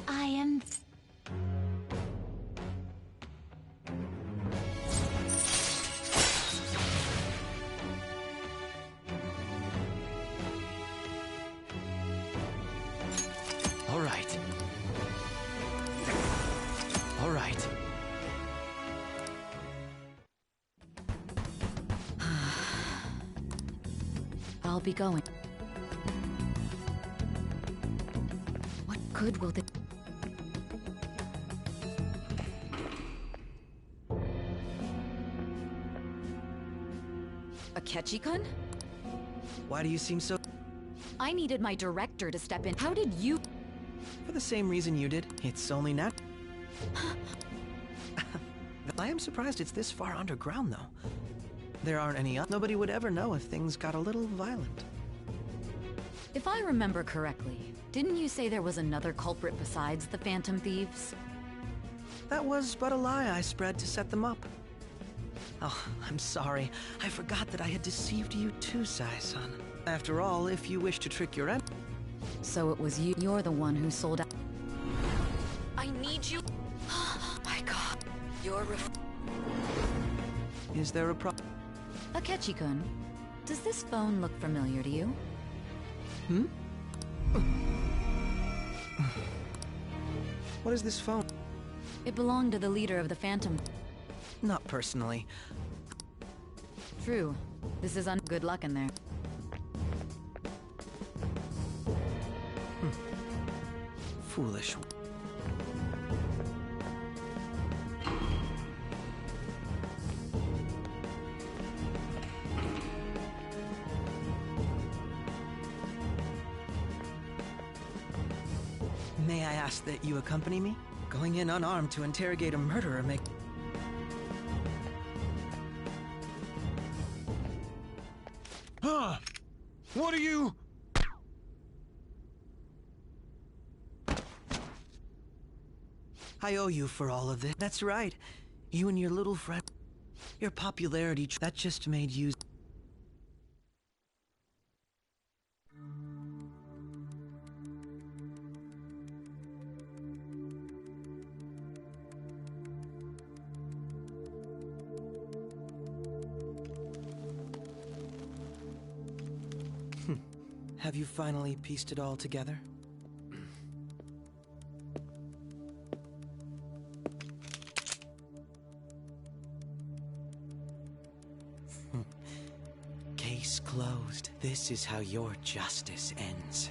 I am... All right. All right. I'll be going. What good will the... Akechi-kun? Why do you seem so... I needed my director to step in. How did you... For the same reason you did. It's only nat... I am surprised it's this far underground, though. There aren't any... Nobody would ever know if things got a little violent. If I remember correctly, didn't you say there was another culprit besides the Phantom Thieves? That was but a lie I spread to set them up. Oh, I'm sorry. I forgot that I had deceived you too, Sai-san. After all, if you wish to trick your So it was you. You're the one who sold out. I need you. My God. You're Is there a problem? Akechi-kun, does this phone look familiar to you? What is this phone? It belonged to the leader of the Phantom. Not personally. True. This is good luck in there. Foolish. May I ask that you accompany me? Going in unarmed to interrogate a murderer make... Huh? What are you... I owe you for all of this. That's right. You and your little friend. Your popularity, that just made you... Have you finally pieced it all together? Case closed. This is how your justice ends.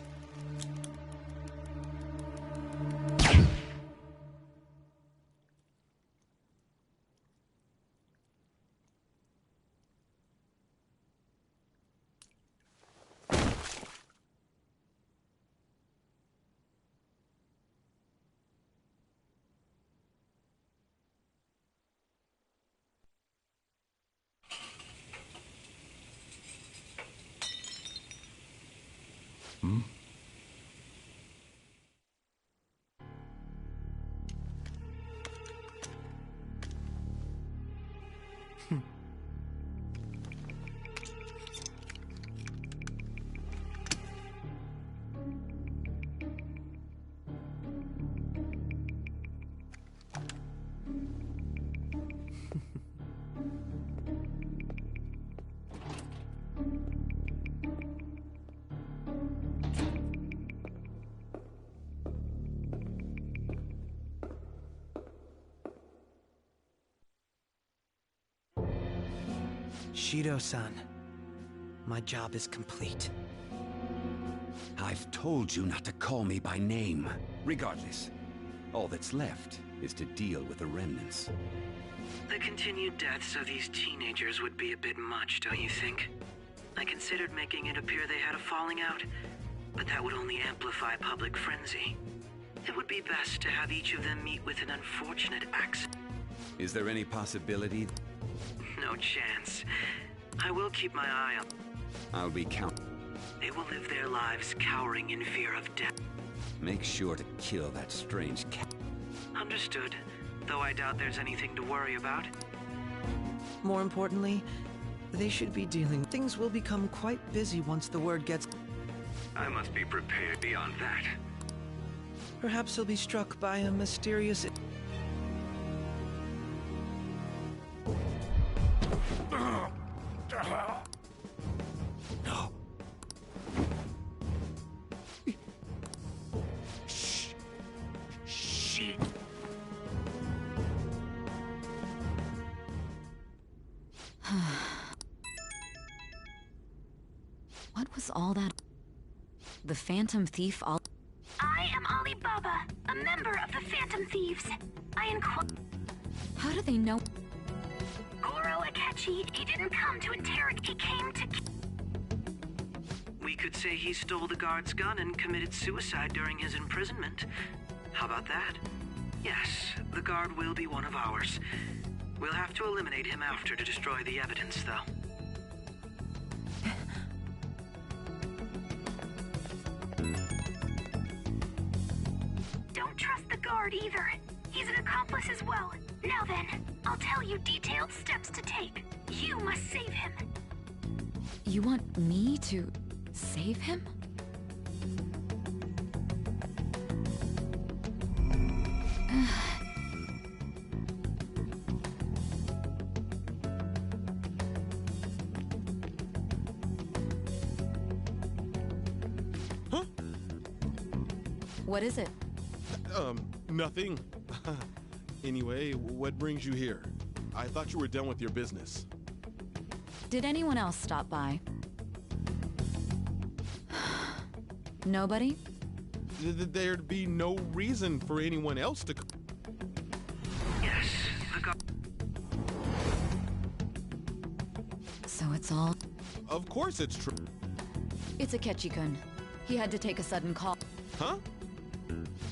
Shido-san, my job is complete. I've told you not to call me by name. Regardless, all that's left is to deal with the remnants. The continued deaths of these teenagers would be a bit much, don't you think? I considered making it appear they had a falling out, but that would only amplify public frenzy. It would be best to have each of them meet with an unfortunate accident. Is there any possibility? No chance. I will keep my eye on... I'll be count. They will live their lives cowering in fear of death. Make sure to kill that strange cat. Understood, though I doubt there's anything to worry about. More importantly, they should be dealing... Things will become quite busy once the word gets... I must be prepared beyond that. Perhaps he'll be struck by a mysterious... No. Shh. Shit. What was all that? The Phantom Thief all... I am Alibaba, a member of the Phantom Thieves. I inquire... How do they know? Goro Akechi, he didn't come to interrogate, he came to... We could say he stole the guard's gun and committed suicide during his imprisonment. How about that? Yes, the guard will be one of ours. We'll have to eliminate him after to destroy the evidence, though. Don't trust the guard either. He's an accomplice as well. Now then, I'll tell you detailed steps to take. You must save him. You want me to save him? Huh? What is it? Nothing. Anyway, what brings you here? I thought you were done with your business. Did anyone else stop by? Nobody? There'd be no reason for anyone else to... Yes, the guard... So it's all... Of course it's true. It's Akechi-kun. He had to take a sudden call. Huh?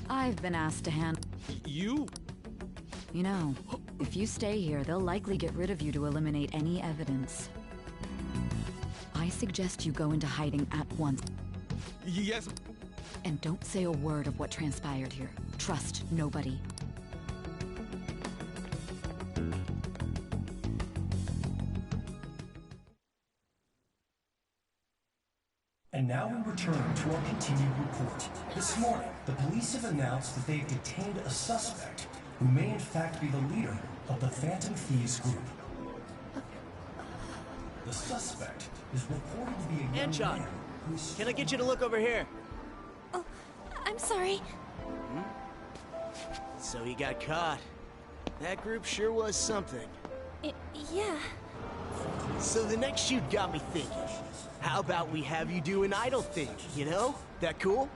I've been asked to handle... You? You know, if you stay here, they'll likely get rid of you to eliminate any evidence. I suggest you go into hiding at once. Yes. And don't say a word of what transpired here. Trust nobody. And now we return to our continued report. This morning, the police have announced that they've detained a suspect who may in fact be the leader of the Phantom Thieves group. The suspect is reported to be a young Anchon, man who's... can I get you to look over here? Oh, I'm sorry. So he got caught. That group sure was something. Yeah. So the next shoot got me thinking. How about we have you do an idol thing, you know? That cool?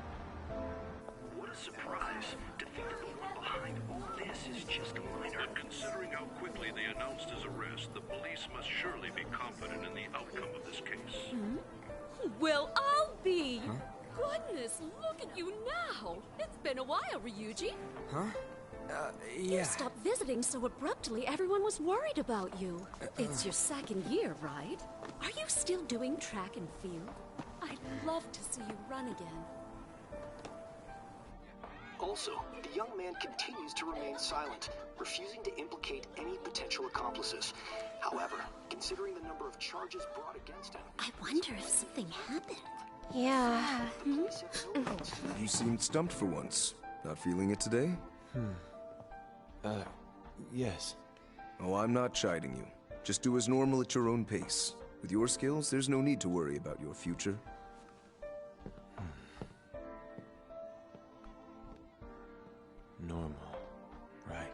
What a surprise. Defeating the one behind all this is just a minor. And considering how quickly they announced his arrest, the police must surely be confident in the outcome of this case. Well, I'll be. Goodness, look at you now. It's been a while, Ryuji. Huh? You Yeah. stopped visiting so abruptly, everyone was worried about you. It's your second year, right? Are you still doing track and field? I'd love to see you run again. Also, the young man continues to remain silent, refusing to implicate any potential accomplices. However, considering the number of charges brought against him... I wonder if something happened. Yeah. You seemed stumped for once. Not feeling it today? Yes. Oh, I'm not chiding you. Just do as normal at your own pace. With your skills, there's no need to worry about your future. Normal. Right.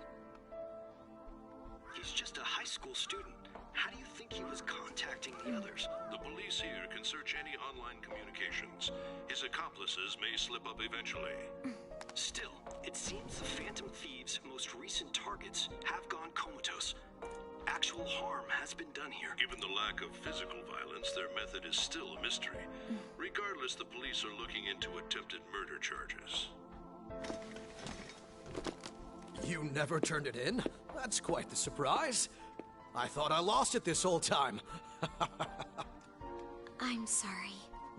He's just a high school student. How do you think he was contacting the others? The police here can search any online communications. His accomplices may slip up eventually. Still, it seems the Phantom Thieves' most recent targets have gone comatose. Actual harm has been done here. Given the lack of physical violence, their method is still a mystery. Regardless, the police are looking into attempted murder charges. You never turned it in? That's quite the surprise. I thought I lost it this whole time. I'm sorry.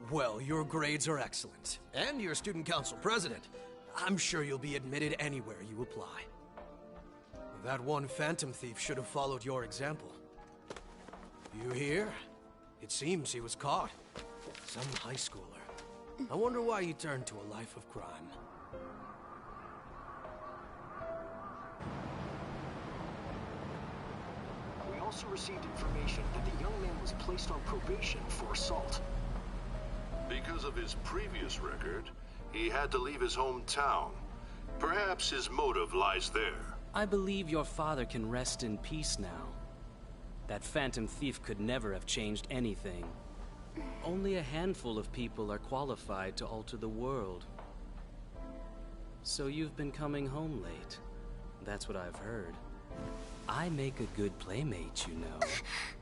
Well, your grades are excellent. And you're student council president. I'm sure you'll be admitted anywhere you apply. That one Phantom Thief should have followed your example. You hear? It seems he was caught. Some high schooler. I wonder why he turned to a life of crime. We also received information that the young man was placed on probation for assault. Because of his previous record, he had to leave his hometown. Perhaps his motive lies there. I believe your father can rest in peace now. That Phantom Thief could never have changed anything. Only a handful of people are qualified to alter the world. So you've been coming home late. That's what I've heard. I make a good playmate, you know.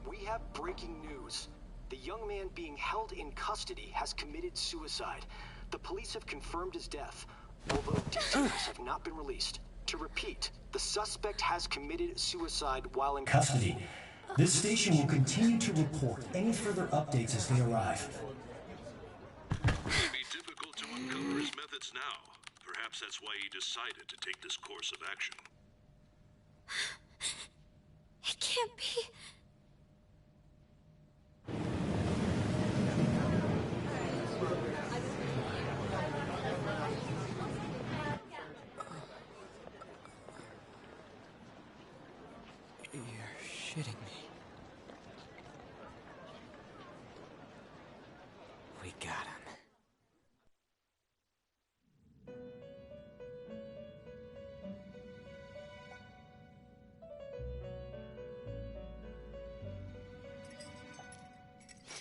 We have breaking news. The young man being held in custody has committed suicide. The police have confirmed his death, although details have not been released. To repeat, the suspect has committed suicide while in custody. This station will continue to report any further updates as they arrive. It would be difficult to uncover his methods now. Perhaps that's why he decided to take this course of action. It can't be. You're shitting me. We got him.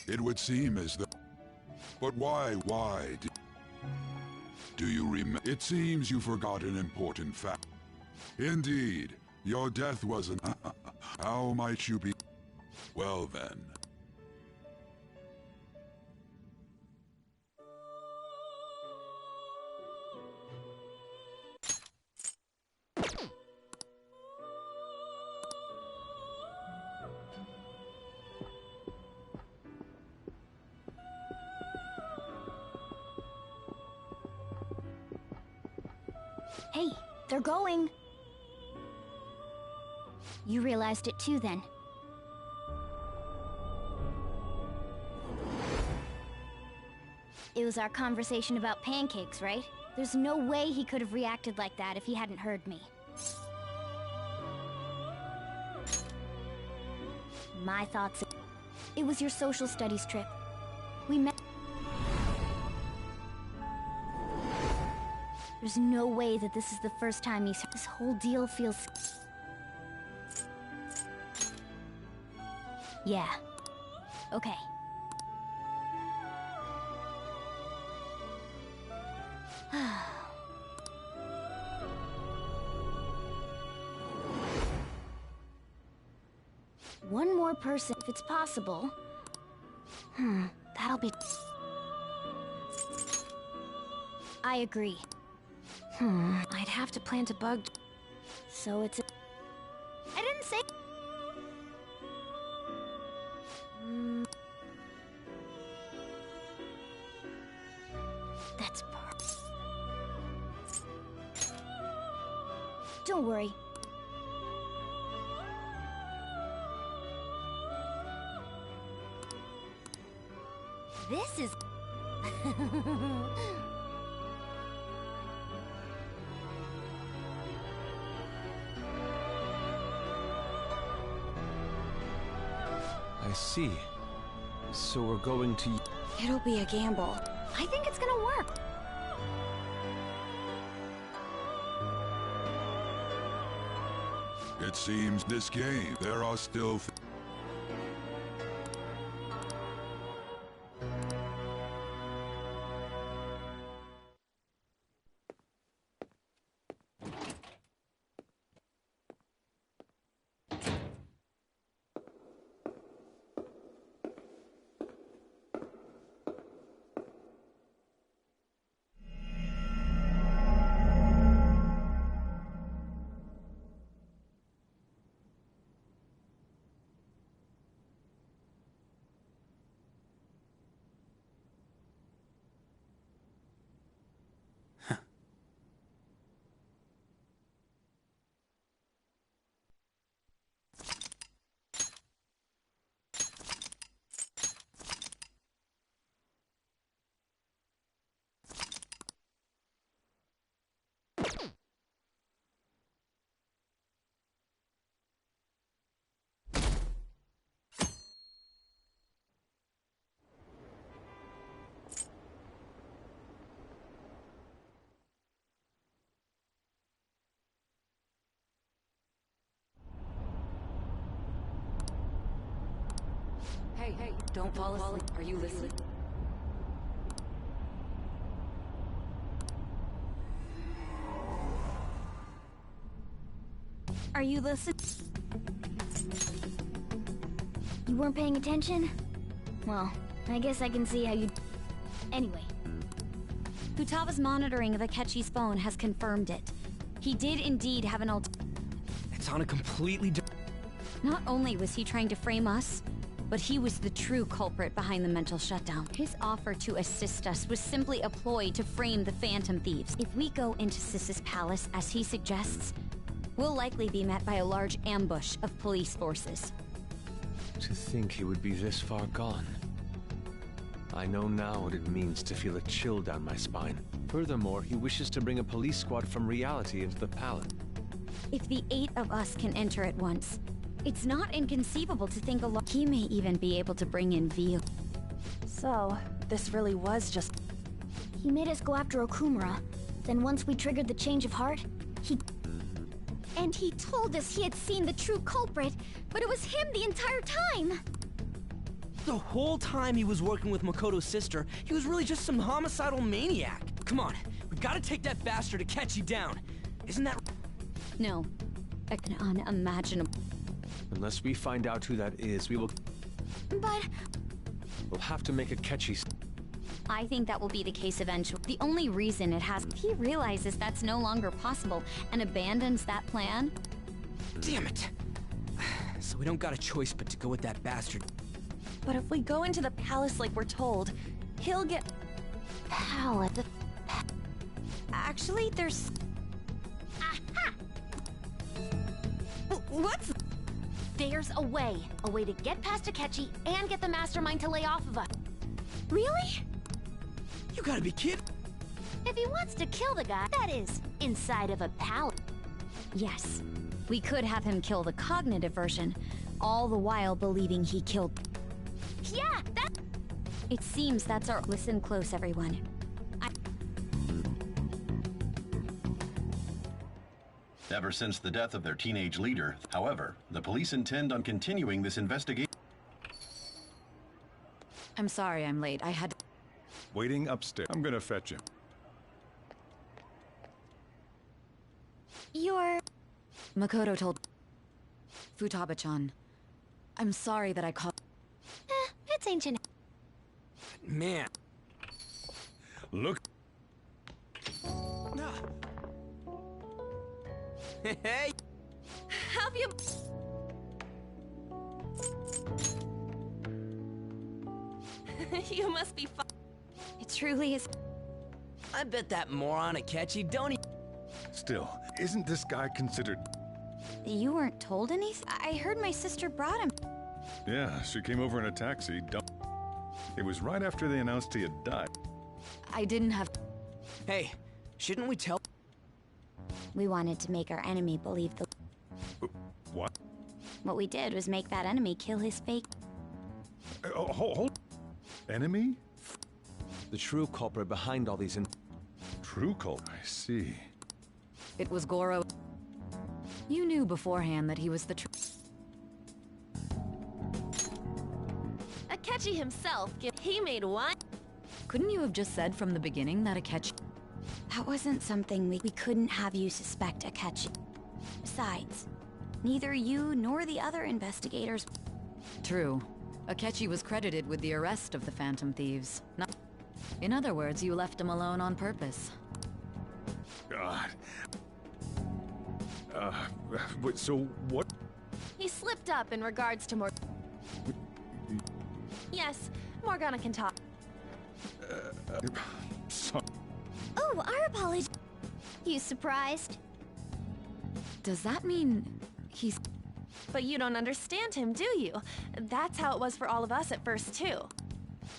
It would seem as though... But why do you remember? It seems you forgot an important fact. Indeed, your death wasn't... How might you be... Well then... Hey, they're going. You realized it too, then. It was our conversation about pancakes, right? There's no way he could have reacted like that if he hadn't heard me. My thoughts... It was your social studies trip. We met... There's no way that this is the first time he's... This whole deal feels... Yeah. Okay. One more person, if it's possible. That'll be... I agree. I'd have to plant a bug... So it's a... I didn't say... That's perfect. Don't worry. This is... I see. So we're going to... It'll be a gamble. I think it's gonna work. It seems this game, there are still... Hey, don't fall asleep. Are you listening? Are you listening? You weren't paying attention? Well, I guess I can see how you... Anyway. Futaga's monitoring of Akechi's phone has confirmed it. He did indeed have an It's on a completely Not only was he trying to frame us, but he was the true culprit behind the mental shutdown. His offer to assist us was simply a ploy to frame the Phantom Thieves. If we go into Sis's palace, as he suggests, we'll likely be met by a large ambush of police forces. To think he would be this far gone. I know now what it means to feel a chill down my spine. Furthermore, he wishes to bring a police squad from reality into the palace. If the 8 of us can enter at once, it's not inconceivable to think he may even be able to bring in Veal. So, this really was just... He made us go after Okumura. Then once we triggered the change of heart, And he told us he had seen the true culprit, but it was him the entire time! The whole time he was working with Makoto's sister, he was really just some homicidal maniac. Come on, we gotta take that bastard Akechi down. Isn't that... No. Unimaginable. Unless we find out who that is, we will... But... We'll have to make Akechi... I think that will be the case eventually. The only reason it has... If he realizes that's no longer possible and abandons that plan... Damn it! So we don't got a choice but to go with that bastard. But if we go into the palace like we're told, he'll get... Palace? Actually, there's... Aha! What's... There's a way to get past Akechi and get the mastermind to lay off of us. Really? You gotta be kidding. If he wants to kill the guy, that is, inside of a palace. Yes, we could have him kill the cognitive version, all the while believing he killed. Yeah, that... It seems that's our... Listen close, everyone. Ever since the death of their teenage leader, however, the police intend on continuing this investigation. I'm sorry I'm late. I had... Waiting upstairs. I'm gonna fetch him. You're... Makoto told... Futaba-chan. I'm sorry that I called... It's ancient. Man. Look. Hey! Have you... You must be fun. It truly is... I bet that moron Akechi don't even... Still, isn't this guy considered... You weren't told anything? I heard my sister brought him. Yeah, she came over in a taxi. It was right after they announced he had died. I didn't have... Hey, shouldn't we tell... We wanted to make our enemy believe the... What? What we did was make that enemy kill his fake... Hold... Enemy? The true culprit behind all these... True culprit? I see. It was Goro. You knew beforehand that he was the true... Akechi himself, he made one. Couldn't you have just said from the beginning that Akechi... That wasn't something we couldn't have you suspect Akechi. Besides, neither you nor the other investigators... True. Akechi was credited with the arrest of the Phantom Thieves. In other words, you left him alone on purpose. God. So what? He slipped up in regards to Yes, Morgana can talk. Sorry. Oh, our apologies. You surprised? Does that mean he's... But you don't understand him, do you? That's how it was for all of us at first, too.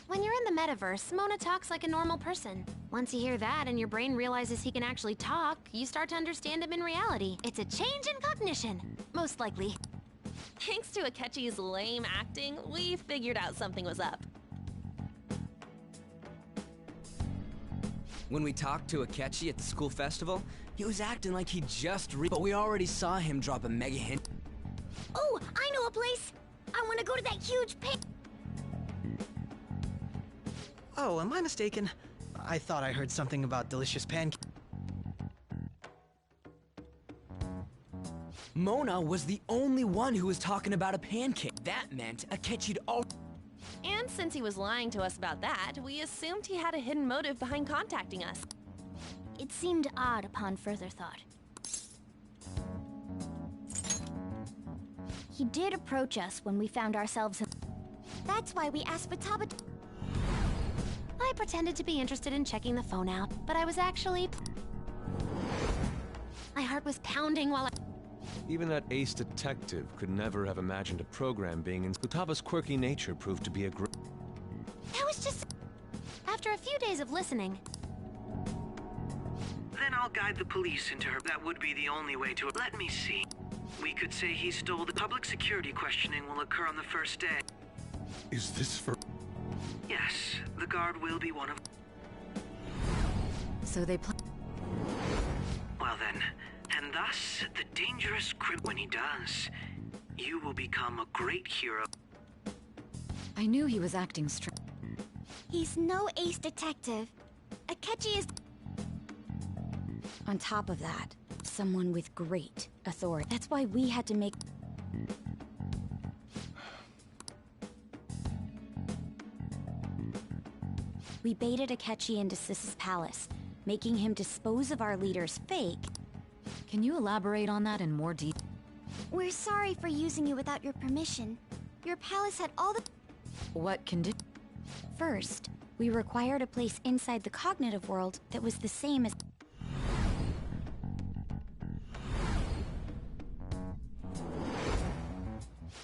When you're in the metaverse, Mona talks like a normal person. Once you hear that and your brain realizes he can actually talk, you start to understand him in reality. It's a change in cognition, most likely. Thanks to Akechi's lame acting, we figured out something was up. When we talked to Akechi at the school festival, he was acting like he just but we already saw him drop a mega hint. Oh, I know a place! I want to go to that huge pit! Oh, am I mistaken? I thought I heard something about delicious pancakes. Mona was the only one who was talking about a pancake. That meant Akechi'd all... And since he was lying to us about that, we assumed he had a hidden motive behind contacting us. It seemed odd upon further thought. He did approach us when we found ourselves in... That's why we asked Futaba... I pretended to be interested in checking the phone out, but I was actually... My heart was pounding while I... Even that ace detective could never have imagined a program being in... Futaba's quirky nature proved to be a great... That was just... After a few days of listening... Then I'll guide the police into her. That would be the only way to... Let me see. We could say he stole the... Public security questioning will occur on the first day. Is this for... Yes, the guard will be one of... So they Well then, and thus, the dangerous when he does, you will become a great hero. I knew he was acting strange. He's no ace detective. Akechi is... On top of that, someone with great authority. That's why we had to make... We baited Akechi into Sis's palace, making him dispose of our leader's fake. Can you elaborate on that in more detail? We're sorry for using you without your permission. Your palace had all the... What condition? First, we required a place inside the cognitive world that was the same as...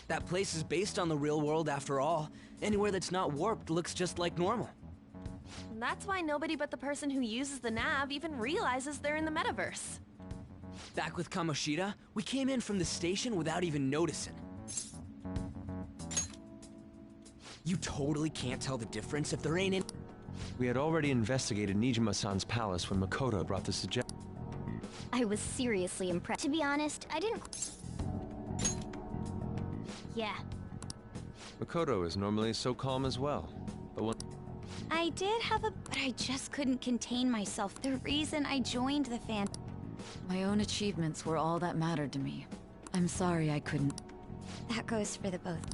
That place is based on the real world after all. Anywhere that's not warped looks just like normal. That's why nobody but the person who uses the nav even realizes they're in the metaverse. Back with Kamoshida, we came in from the station without even noticing. You totally can't tell the difference if there ain't any— We had already investigated Nijima-san's palace when Makoto brought the suggestion. I was seriously impressed. To be honest, I didn't... Yeah. Makoto is normally so calm as well, but when... I did have a... but I just couldn't contain myself. The reason I joined the fan... My own achievements were all that mattered to me. I'm sorry I couldn't... That goes for the both.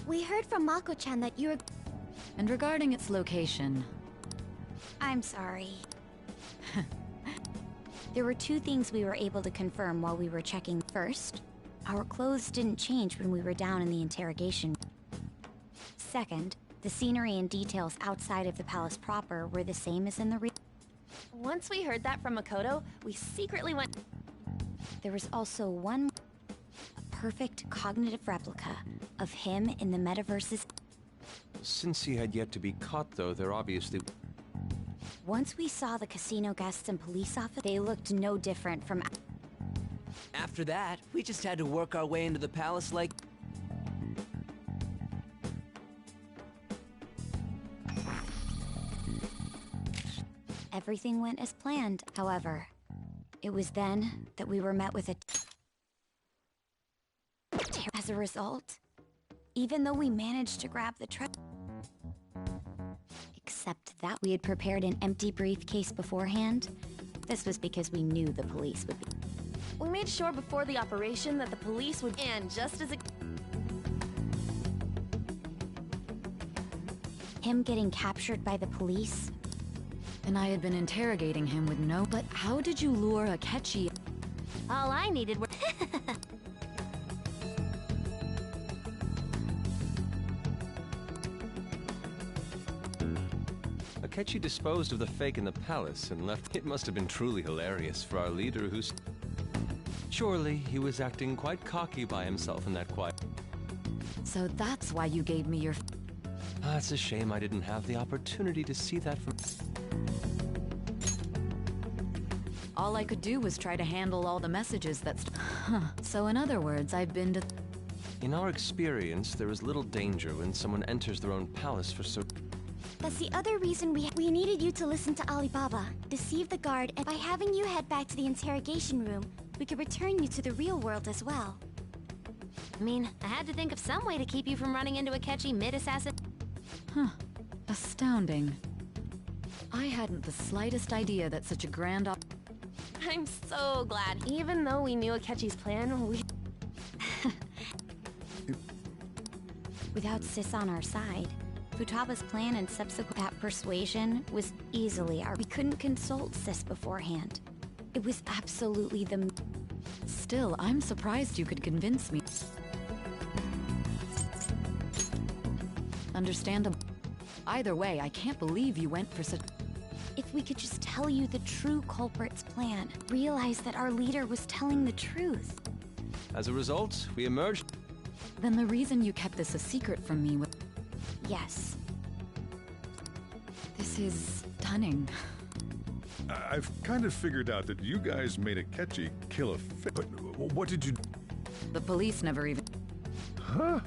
We heard from Mako-chan that you're... And regarding its location... I'm sorry. There were two things we were able to confirm while we were checking. First, our clothes didn't change when we were down in the interrogation. Second, the scenery and details outside of the palace proper were the same as in the Once we heard that from Makoto, we secretly went... There was also a perfect cognitive replica of him in the metaverse's... Since he had yet to be caught, though, there obviously... Once we saw the casino guests and police officers, they looked no different from... After that, we just had to work our way into the palace like... Everything went as planned, however. It was then that we were met with a... As a result, even though we managed to grab the treasure... Except that we had prepared an empty briefcase beforehand. This was because we knew the police would be... We made sure before the operation that the police would... And just as it... Him getting captured by the police... And I had been interrogating him with no... But how did you lure Akechi? All I needed were... Akechi disposed of the fake in the palace and left. It must have been truly hilarious for our leader who's... Surely he was acting quite cocky by himself in that quiet... So that's why you gave me your... It's a shame I didn't have the opportunity to see that from... All I could do was try to handle all the messages that's... So in other words, I've been to... In our experience, there is little danger when someone enters their own palace for so... That's the other reason we needed you to listen to Alibaba, deceive the guard, and by having you head back to the interrogation room, we could return you to the real world as well. I mean, I had to think of some way to keep you from running into Akechi mid-assassin... Huh. Astounding. I hadn't the slightest idea that such a grand I'm so glad. Even though we knew Akechi's plan, we... Without Sis on our side, Futaba's plan and subsequent persuasion was easily our... We couldn't consult Sis beforehand. It was absolutely the... Still, I'm surprised you could convince me. Understandable. Either way, I can't believe you went for such... If we could just tell you the true culprit's plan, realize that our leader was telling the truth. As a result, we emerged... Then the reason you kept this a secret from me was... Yes. This is stunning. I've kind of figured out that you guys made Akechi kill a but what did you... The police never even... Huh?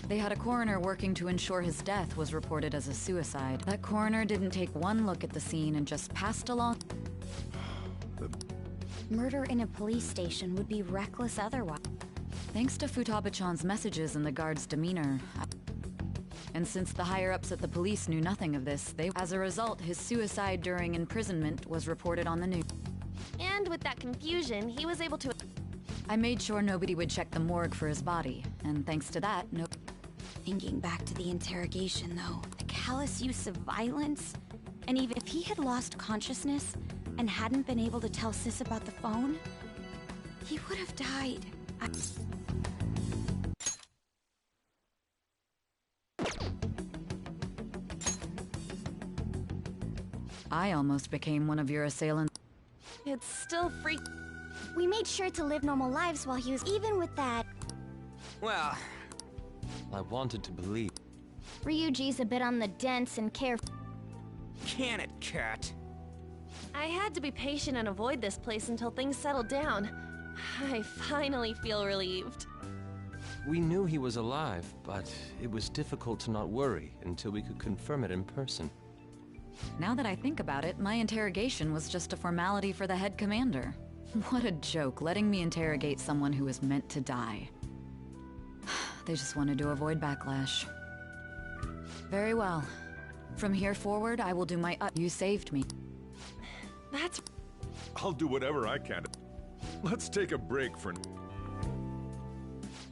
They had a coroner working to ensure his death was reported as a suicide. That coroner didn't take one look at the scene and just passed along... Murder in a police station would be reckless otherwise. Thanks to Futaba-chan's messages and the guard's demeanor... And since the higher-ups at the police knew nothing of this, As a result, his suicide during imprisonment was reported on the news. And with that confusion, he was able to... I made sure nobody would check the morgue for his body, and thanks to that, no... Thinking back to the interrogation, though, the callous use of violence, and even if he had lost consciousness and hadn't been able to tell Sis about the phone, he would have died. I almost became one of your assailants. It's still free. We made sure to live normal lives while he was... Even with that... Well... I wanted to believe. Ryuji's a bit on the dense and careful... Can it, Cat? I had to be patient and avoid this place until things settled down. I finally feel relieved. We knew he was alive, but it was difficult to not worry until we could confirm it in person. Now that I think about it, my interrogation was just a formality for the head commander. What a joke, letting me interrogate someone who was meant to die. They just wanted to avoid backlash. Very well. From here forward, I will do my You saved me. That's... I'll do whatever I can. Let's take a break for...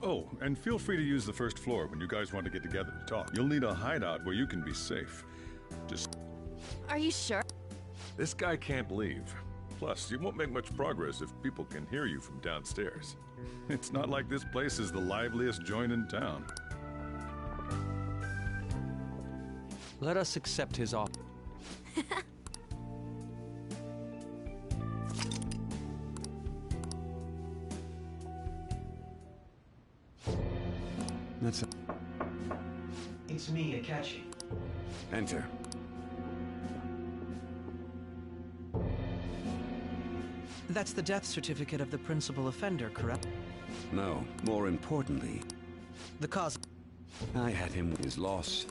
Oh, and feel free to use the first floor when you guys want to get together to talk. You'll need a hideout where you can be safe. Just... Are you sure? This guy can't leave. Plus, you won't make much progress if people can hear you from downstairs. It's not like this place is the liveliest joint in town. Let us accept his offer. It's me, Akechi. Enter. That's the death certificate of the principal offender, correct? No, more importantly, The cause... I had him with his loss.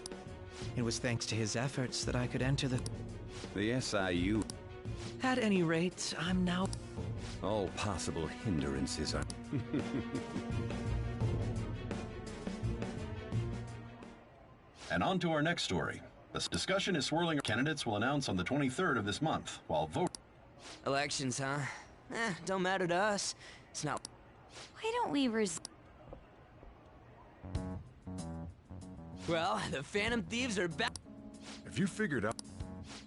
It was thanks to his efforts that I could enter the... The SIU. At any rate, I'm now... All possible hindrances are... And on to our next story. This discussion is swirling. Candidates will announce on the 23rd of this month, while vote... Elections, huh? Don't matter to us. It's not... Why don't we Well, the Phantom Thieves are back. Have you figured out...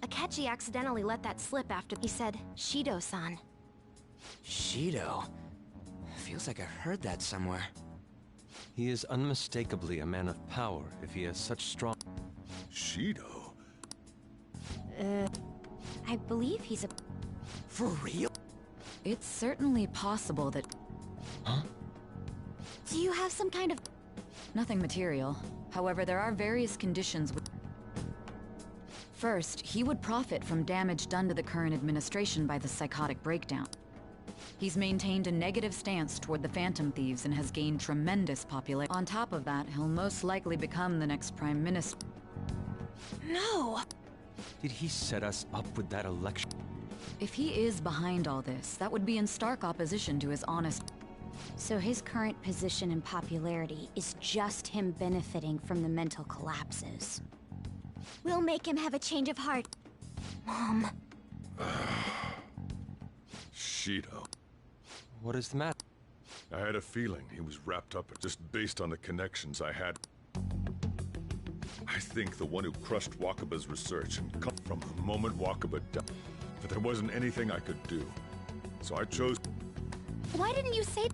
Akechi accidentally let that slip after he said Shido-san. Shido? Feels like I heard that somewhere. He is unmistakably a man of power if he has such strong... Shido? I believe he's a... For real? It's certainly possible that... Huh? Do you have some kind of... Nothing material. However, there are various conditions with... First, he would profit from damage done to the current administration by the psychotic breakdown. He's maintained a negative stance toward the Phantom Thieves and has gained tremendous popularity. On top of that, he'll most likely become the next Prime Minister. No! Did he set us up with that election? If he is behind all this, that would be in stark opposition to his honest... So his current position and popularity is just him benefiting from the mental collapses. We'll make him have a change of heart. Mom. Shido. What is the matter? I had a feeling he was wrapped up just based on the connections I had. I think the one who crushed Wakaba's research and come from the moment Wakaba died. But there wasn't anything I could do. So I chose... Why didn't you say...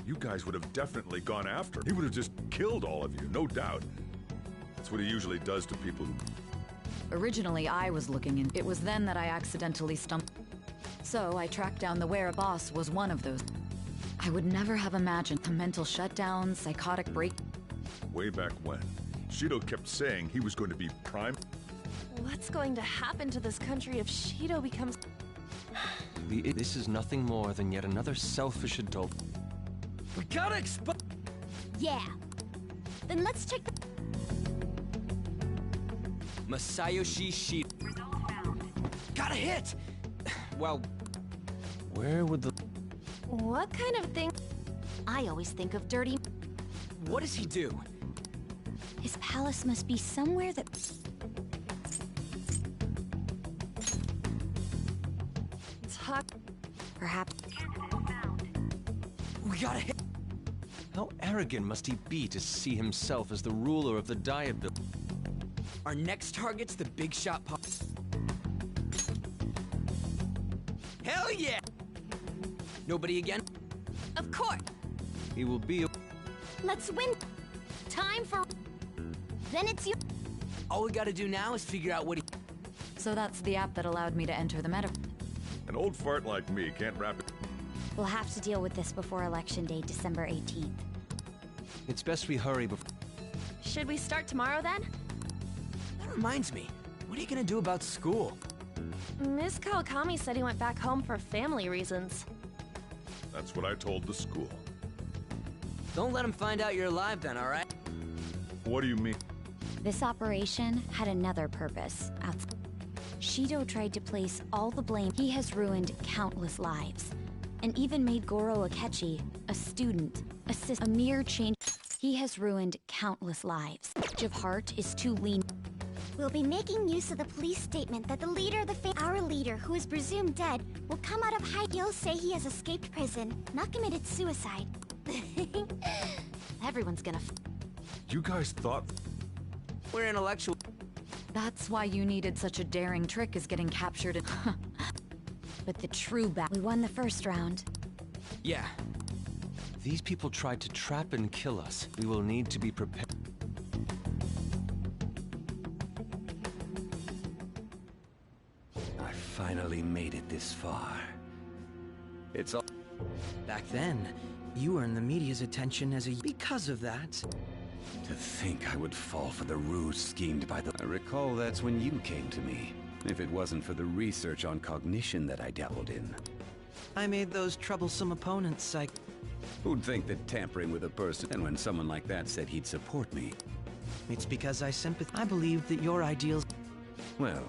You guys would have definitely gone after him. He would have just killed all of you, no doubt. That's what he usually does to people who... Originally, I was looking in. It was then that I accidentally stumbled. So, I tracked down the where boss was one of those. I would never have imagined the mental shutdown, psychotic break... Way back when, Shido kept saying he was going to be prime... What's going to happen to this country if Shido becomes... This is nothing more than yet another selfish adult. We gotta expose... Yeah. Then let's check the... Masayoshi Shido. Got a hit! Well... Where would the... What kind of thing... I always think of dirty... What does he do? His palace must be somewhere that... It's hot. Perhaps... We gotta hit... How arrogant must he be to see himself as the ruler of the Diet Bill? Our next target's the big shot pop... Hell yeah! Nobody again? Of course! He will be... Let's win! Time for... Then it's you... All we gotta do now is figure out what he... So that's the app that allowed me to enter the meta... An old fart like me can't wrap it... We'll have to deal with this before Election Day, December 18th. It's best we hurry before... Should we start tomorrow then? That reminds me. What are you gonna do about school? Miss Kawakami said he went back home for family reasons. That's what I told the school. Don't let him find out you're alive then, alright? What do you mean? This operation had another purpose. Shido tried to place all the blame. He has ruined countless lives. And even made Goro Akechi, a student, a mere change. He has ruined countless lives. Of heart is too lean. We'll be making use of the police statement that the leader of our leader, who is presumed dead, will come out of hiding. He'll say he has escaped prison, not committed suicide. Everyone's gonna You guys thought... We're intellectual. That's why you needed such a daring trick as getting captured in... But the true we won the first round. Yeah. These people tried to trap and kill us. We will need to be prepared. I finally made it this far. It's all... Back then, you earned the media's attention as a... Because of that... To think I would fall for the ruse schemed by the... I recall that's when you came to me. If it wasn't for the research on cognition that I dabbled in. I made those troublesome opponents psych... Who'd think that tampering with a person... And when someone like that said he'd support me... It's because I believed that your ideals... Well,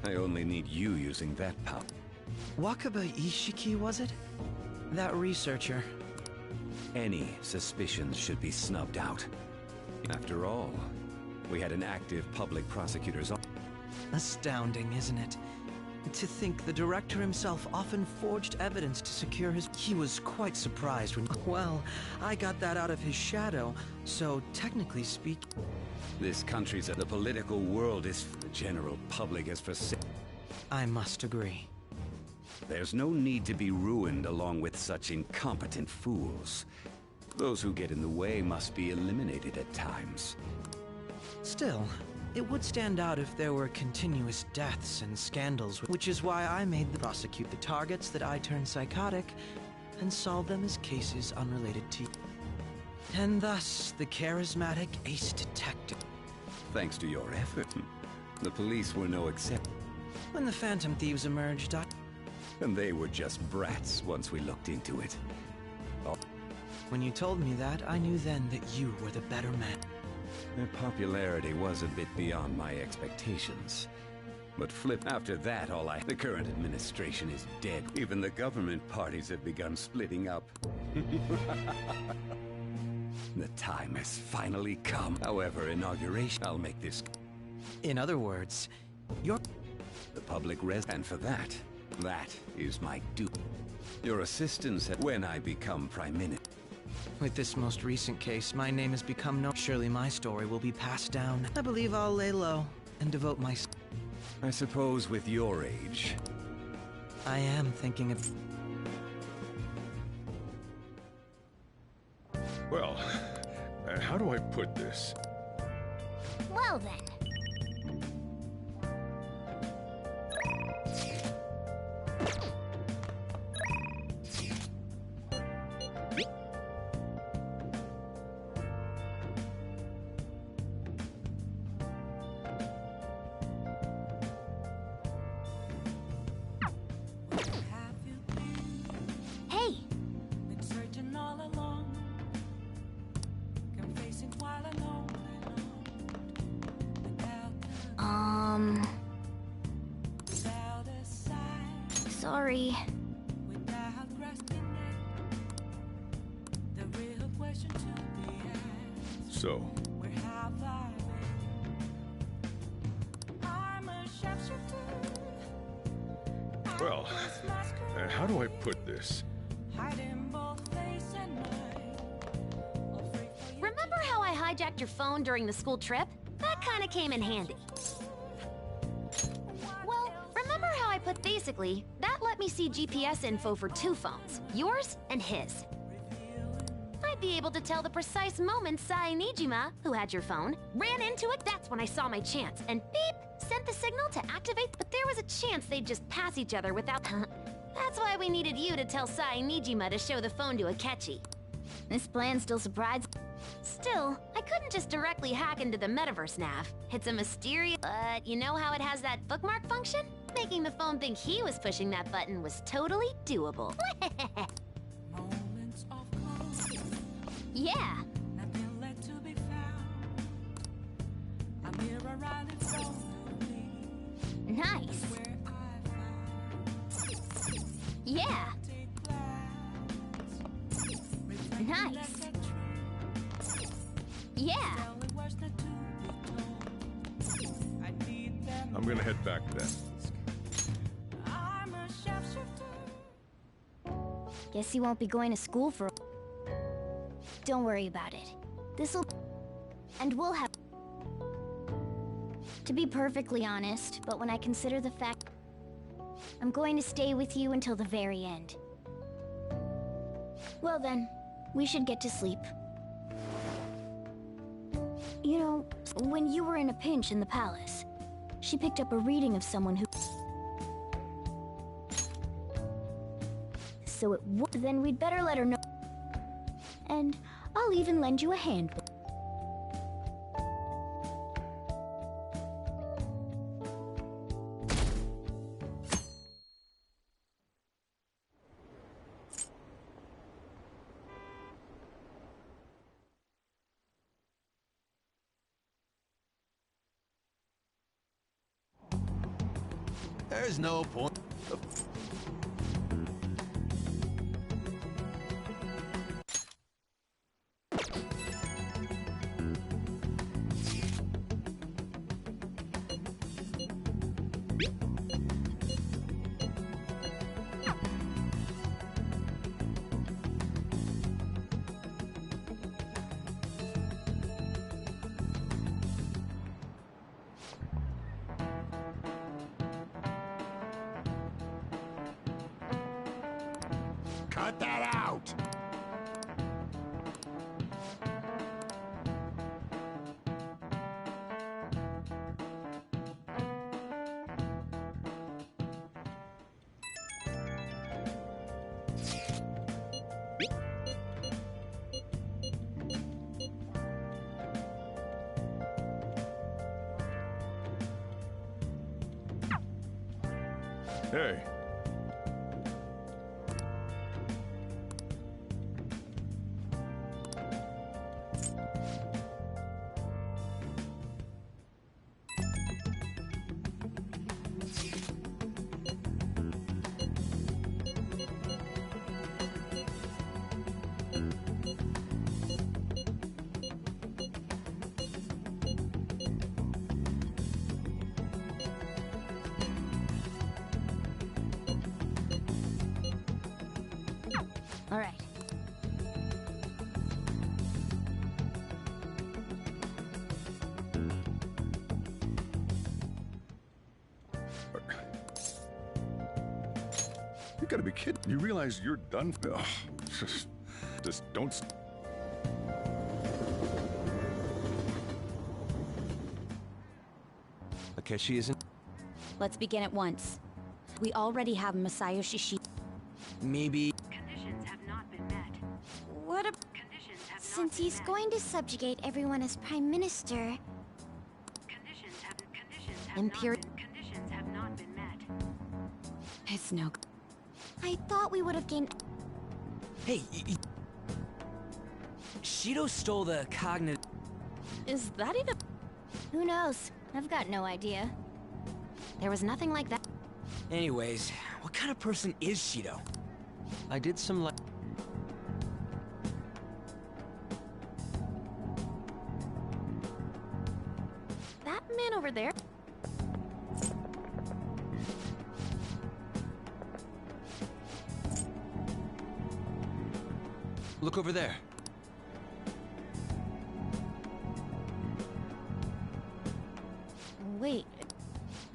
I only need you using that power. Wakaba Ishiki, was it? That researcher. Any suspicions should be snubbed out. After all, we had an active public prosecutor's office. Astounding, isn't it? To think the director himself often forged evidence to secure his... He was quite surprised when... Well, I got that out of his shadow, so technically speaking... This country's... The political world is... The general public is for... I must agree. There's no need to be ruined along with such incompetent fools. Those who get in the way must be eliminated at times. Still, it would stand out if there were continuous deaths and scandals, which is why I made the prosecute the targets that I turned psychotic and solve them as cases unrelated to you. And thus, the charismatic ace detective. Thanks to your effort, the police were no exception. When the Phantom Thieves emerged, And they were just brats once we looked into it. Oh. When you told me that, I knew then that you were the better man. Their popularity was a bit beyond my expectations. But after that, the current administration is dead. Even the government parties have begun splitting up. The time has finally come. However, inauguration, I'll make this... In other words, you're... The public and for that is my due. Your assistance when I become Prime Minister. With this most recent case, my name has become known. Surely my story will be passed down. I believe I'll lay low and devote my... I suppose with your age... I am thinking of... Well, how do I put this? Well then. Sorry. So. Well, how do I put this? Remember how I hijacked your phone during the school trip? That kinda came in handy. Well, remember how I put basically, that let me see GPS info for 2 phones, yours and his. I'd be able to tell the precise moment Sai Nijima, who had your phone, ran into it. That's when I saw my chance, and beep, sent the signal to activate, but there was a chance they'd just pass each other without... That's why we needed you to tell Sai Nijima to show the phone to Akechi. This plan still surprises... Still, I couldn't just directly hack into the metaverse nav. It's a mysterious... But you know how it has that bookmark function? Making the phone think he was pushing that button was totally doable. Yeah. Nice. Yeah. Nice. Yeah. I'm gonna head back then. Guess you won't be going to school for... Don't worry about it. This'll... And we'll have... To be perfectly honest, but when I consider the fact... I'm going to stay with you until the very end. Well then, we should get to sleep. You know, when you were in a pinch in the palace, she picked up a reading of someone who... So it would... Then we'd better let her know. And I'll even lend you a hand. There's no point. Cut that out! Hey. All right. You gotta be kidding. You realize you're done? Ugh. Just don't... Akechi isn't... Let's begin at once. We already have Masayoshi Shi... Maybe... What a... Since he's going to subjugate everyone as Prime Minister... Imperial... It's no... I thought we would have gained... Hey, Shido stole the cognitive... Is that even... Who knows? I've got no idea. There was nothing like that. Anyways, what kind of person is Shido? I did some like... That man over there? Look over there. Wait.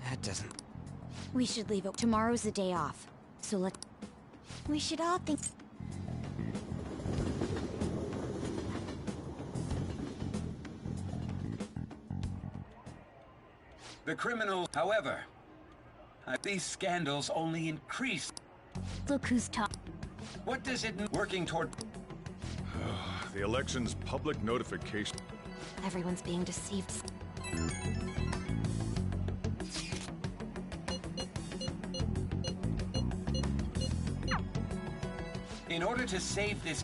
That doesn't... We should leave it. Tomorrow's a day off. So let... We should all think... The criminals, however, these scandals only increase. Look who's talking. What does it mean? Working toward... The election's public notification. Everyone's being deceived. In order to save this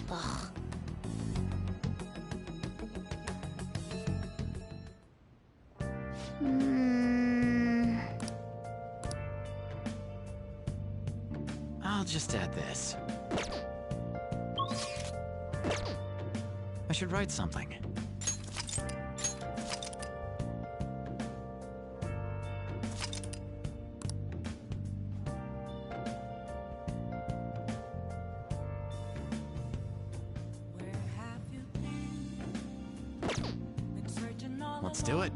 Ugh. I'll just add this. I should write something. Let's do it.